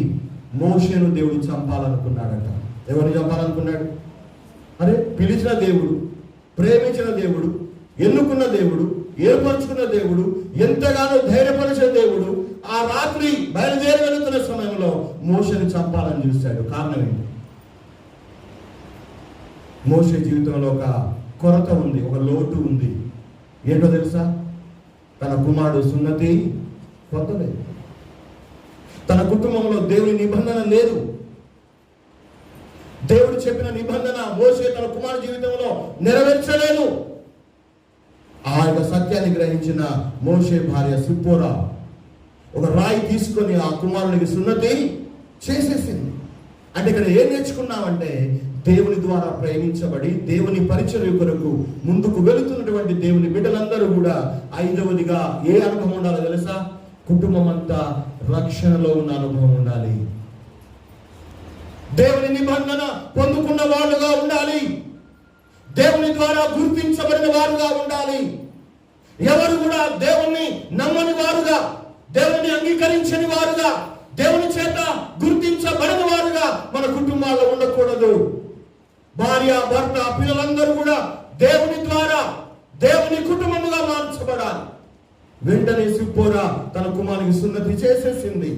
మోషేను దేవుడు చంపాలనుకున్నాడట. ఎవరిని చంపాలనుకున్నాడు? అరే, పిలిచిన దేవుడు, ప్రేమించిన దేవుడు, ఎన్నుకున్న దేవుడు, ఏర్పరచుకున్న దేవుడు, ఎంతగానో ధైర్యపరిచిన దేవుడు ఆ రాత్రి బయలుదేరి వెళుతున్న సమయంలో మోషేని చంపాలని చూశాడు. కారణం ఏంటి? మోషే జీవితంలో ఒక కొరత ఉంది, ఒక లోటు ఉంది. ఏంటో తెలుసా? తన కుమారుడు సున్నతి పొందలేదు. తన కుటుంబంలో దేవుని నిబంధన లేదు. దేవుడు చెప్పిన నిబంధన మోషే తన కుమారుడు జీవితంలో నెరవేర్చలేదు. ఆ యొక్క సత్యాన్ని గ్రహించిన మోషే భార్య సిప్పోరా ఒక రాయి తీసుకొని ఆ కుమారునికి సున్నతి చేసేసింది. అంటే ఇక్కడ ఏం నేర్చుకున్నామంటే, దేవుని ద్వారా ప్రేమించబడి దేవుని పరిచర్య కొరకు ముందుకు వెళుతున్నటువంటి దేవుని బిడ్డలందరూ కూడా ఐదవదిగా ఏ అనుభవం ఉండాలో తెలుసా? కుటుంబం అంతా రక్షణలో ఉన్న అనుభవం ఉండాలి. దేవుని నిబంధన పొందుకున్న వాళ్ళుగా ఉండాలి. దేవుని ద్వారా గుర్తించబడిన వారుగా ఉండాలి. ఎవరు కూడా దేవుణ్ణి నమ్మని వారుగా, దేవుని అంగీకరించని వారుగా, దేవుని చేత గుర్తించబడిన వారుగా మన కుటుంబాల్లో ఉండకూడదు. భార్య భర్త పిల్లలందరూ కూడా దేవుని ద్వారా దేవుని కుటుంబముగా మార్చబడాలి. వెంటనే సిప్పోరా తన కుమారునికి సున్నతి చేసేసింది.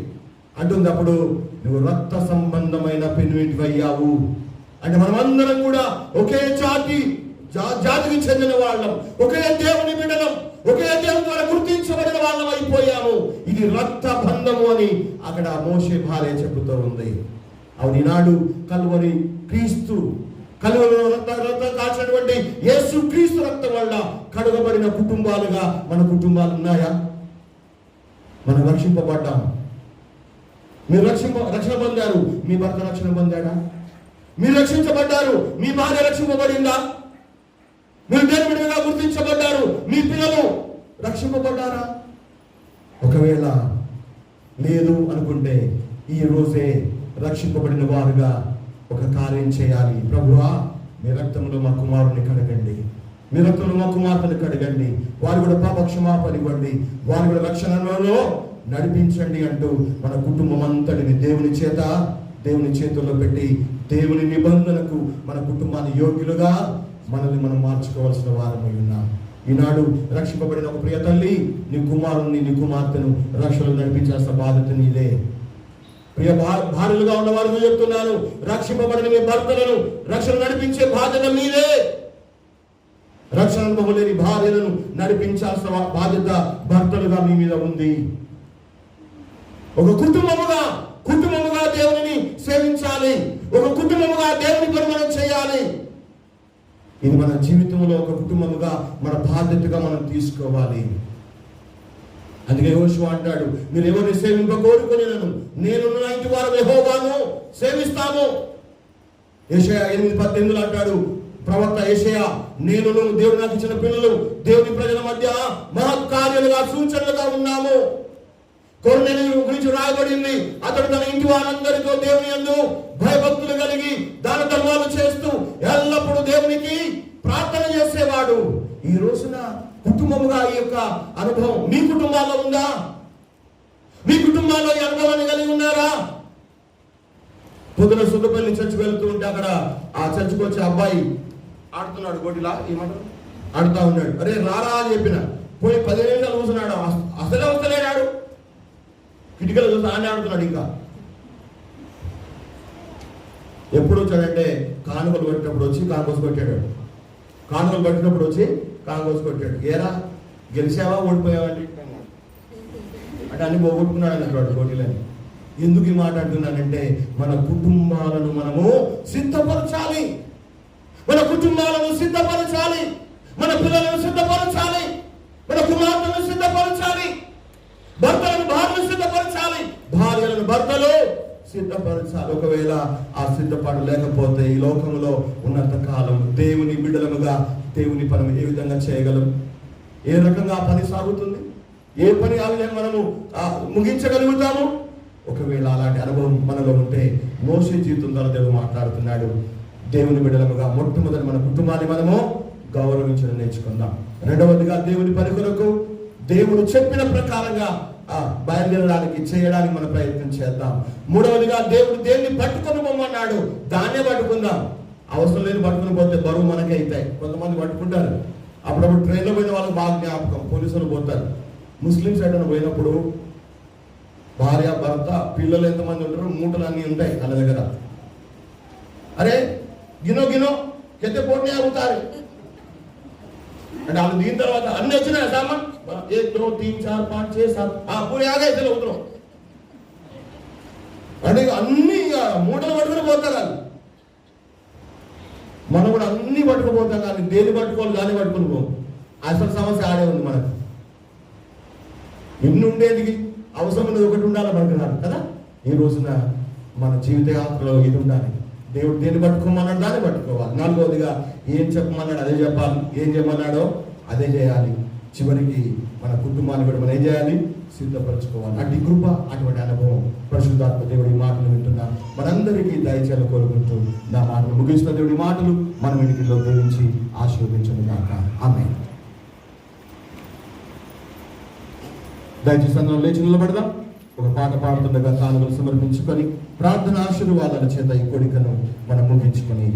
అంటుంది, అప్పుడు నువ్వు రక్త సంబంధమైన పెనువిటివయ్యావు. అంటే మనమందరం కూడా ఒకే జాతికి చెందిన వాళ్ళం, ఒకే దేవుని బిడ్డలం, ఒకే దేవుని ద్వారా గుర్తించబడిన వాళ్ళం అయిపోయాము. ఇది రక్త బంధము అని అక్కడ మోషే భార్య చెబుతూ ఉంది. అవును, ఈనాడు కల్వరి క్రీస్తు, కలువలో రక్తం కాల్చినటువంటి యేసు క్రీస్తు రక్తం వల్ల కడుగబడిన కుటుంబాలుగా మన కుటుంబాలు ఉన్నాయా? మనం రక్షింపబడ్డాం. మీరు రక్షణ పొందారు, మీ భర్త రక్షణ పొందాడా? మీరు రక్షించబడ్డారు, మీ భార్య రక్షింపబడిందా? మీరు దేవుని బిడ్డగా గుర్తించబడ్డారు, మీ పిల్లలు రక్షింపబడ్డారా? ఒక ఒకవేళ లేదు అనుకుంటే ఈ రోజే రక్షింపబడిన వారుగా ఒక కార్యం చేయాలి. ప్రభువా, మీ రక్తంలో మా కుమారుని కడగండి, మీ రక్తంలో మా కుమార్తెను కడగండి, వారు కూడా పాప క్షమాపణ ఇవ్వండి, వారు కూడా రక్షణలో నడిపించండి అంటూ మన కుటుంబం అంతటిని దేవుని చేతుల్లో పెట్టి దేవుని నిబంధనకు మన కుటుంబాన్ని యోగ్యులుగా మనల్ని మనం మార్చుకోవాల్సిన వారమై ఉన్నాం. ఈనాడు రక్షింపబడిన ఒక ప్రియ తల్లి, నీ కుమారుని నీ కుమార్తెను రక్షణలో నడిపించాల్సిన బాధ్యత నీదే. ప్రియ భార్యలుగా ఉన్న వారిని చెప్తున్నాను, రక్షింపబడిన మీ భర్తలను రక్షణ నడిపించే బాధ్యత మీదే. రక్షణ అనుభవం లేని భార్యలను నడిపించాల్సిన బాధ్యత భర్తలుగా మీ మీద ఉంది. ఒక కుటుంబముగా దేవునిని సేవించాలి, ఒక కుటుంబముగా దేవుని పని మనం చేయాలి. ఇది మన జీవితంలో ఒక కుటుంబముగా మన బాధ్యతగా మనం తీసుకోవాలి. అందుకే యెహోషువ అంటాడు, మీరు ఎవరిని సేవింప కోరుకొనినను నేను నా ఇంటి వారు యెహోవాను సేవిస్తాము. యెషయా 8:18 అంటాడు ప్రవక్త యెషయా, నేను దేవుడు నాకు ఇచ్చిన పిల్లలు దేవుని ప్రజల మధ్య మహత్కార్యాలుగా సూచనలుగా ఉన్నాము. కొర్నేలియు గురించి రాయబడింది, అతడు తన ఇంటి వారందరితో దేవుని యందు భయభక్తులు కలిగి దాన ధర్మాలు చేస్తూ ఎల్లప్పుడూ దేవునికి ప్రార్థన చేసేవాడు. ఈ రోజున కుటుంబముగా ఈ యొక్క అనుభవం మీ కుటుంబాల్లో ఉందా? మీ కుటుంబాల్లో ఈ అనుభవాన్ని కలిగి ఉన్నారా? పొద్దున సుద్దపల్లి చర్చ్ వెళ్తూ ఉంటే అక్కడ ఆ చర్చ్కి వచ్చే అబ్బాయి ఆడుతున్నాడు, గోటిలా ఏమంటారు ఆడుతా ఉన్నాడు. అరే రారా అని చెప్పిన, పోయి 15 నిమిషాలు కూర్చున్నాడు, అసలే వస్తలేడాడు. కిటికలు చూసి ఆనే ఆడుతున్నాడు. ఇంకా ఎప్పుడు వచ్చాడంటే కానుకలు పెట్టినప్పుడు వచ్చి కానుకోసి కొట్టాడు. కానుకలు పెట్టినప్పుడు వచ్చి కానుకోసి కొట్టాడు. ఏరా గెలిచావా ఓడిపోయావా అంటే అన్ని పోగొట్టుకున్నాడు అన్నట్టు పోటీలని. ఎందుకు ఈ మాట అంటున్నానంటే మన కుటుంబాలను మనము సిద్ధపరచాలి, మన కుటుంబాలను సిద్ధపరచాలి, మన పిల్లలను సిద్ధపరచాలి, మన కుమార్తెలను సిద్ధపరచాలి, భర్తలను భార్యలు సిద్ధపరచాలి, భార్యలను భర్తలు సిద్ధపరచాలి. ఒకవేళ ఆ సిద్ధపాటు లేకపోతే ఈ లోకంలో ఉన్నంత కాలం దేవుని బిడ్డలముగా దేవుని పని ఏ విధంగా చేయగలం? ఏ రకంగా పని సాగుతుంది? ఏ పని ఆ విధంగా మనము ముగించగలుగుతాము? ఒకవేళ అలాంటి అనుభవం మనలో ఉంటే మోషే జీవితం ద్వారా దేవుడు మాట్లాడుతున్నాడు. దేవుని బిడ్డలముగా మొట్టమొదటి మన కుటుంబాన్ని మనము గౌరవించడం నేర్చుకుందాం. రెండవదిగా దేవుని పని కొరకు దేవుడు చెప్పిన ప్రకారంగా బయలుదేరడానికి చేయడానికి మన ప్రయత్నం చేద్దాం. మూడవదిగా దేవుడు దేన్ని పట్టుకొని పోమన్నాడు దాన్నే పట్టుకుందాం. అవసరం లేని పట్టుకుని పోతే బరువు మనకే అవుతాయి. కొంతమంది పట్టుకుంటారు, అప్పుడప్పుడు ట్రైన్లో పోయిన వాళ్ళకి బాగా జ్ఞాపకం, పోలీసులు పోతారు. ముస్లిం సైడ్ అని పోయినప్పుడు భార్య భర్త పిల్లలు ఎంతమంది ఉంటారు, మూటలు అన్నీ ఉంటాయి వాళ్ళ దగ్గర. అరే గినో కెత్తే పోటీ అవుతారు అంటే వాళ్ళు దీని తర్వాత అన్ని వచ్చినాయి సామాన్ 1 2 3 4 5 6 7 పూరి ఆగా ఇద్దరు ఉత్తరం అంటే అన్ని మూటలు పట్టుకుని పోతారు వాళ్ళు. మనం కూడా అన్ని పట్టుకుపోతాం, కానీ దేని పట్టుకోవాలి దాన్ని పట్టుకుని పోం. అసలు సమస్య ఆడే ఉంది మనకు. ఇన్ని ఉండేది అవసరం ఉన్నది ఒకటి ఉండాలి మనకు కదా. ఈ రోజున మన జీవిత యాత్రలో ఇది ఉండాలి. దేవుడు దేన్ని పట్టుకోమన్నాడు దాన్ని పట్టుకోవాలి. నాలుగవదిగా ఏం చెప్పమన్నాడు అదే చెప్పాలి, ఏం చేయమన్నాడో అదే చేయాలి. చివరికి మన కుటుంబాన్ని కూడా మనం ఏం చేయాలి, సిద్ధపరచుకోవాలి. అటు కృప, అటువంటి అనుభవం పరిశుద్ధాత్మ దేవుడి మాటలు వింటున్నా మనందరికీ దయచేయాలని కోరుకుంటూ నా మాటలు ముగిస్తున్న దేవుడి మాటలు మనం ఇంటిలో దీవించి ఆశీర్వదించను గాక. ఆమేన్. దయచేసి అందరం లేచి నిలబడదాం. ఒక పాట పాడుతుండగా కానుకలు సమర్పించుకొని ప్రార్థన ఆశీర్వాదాల చేత ఈ కోడికను మనం ముగించుకొని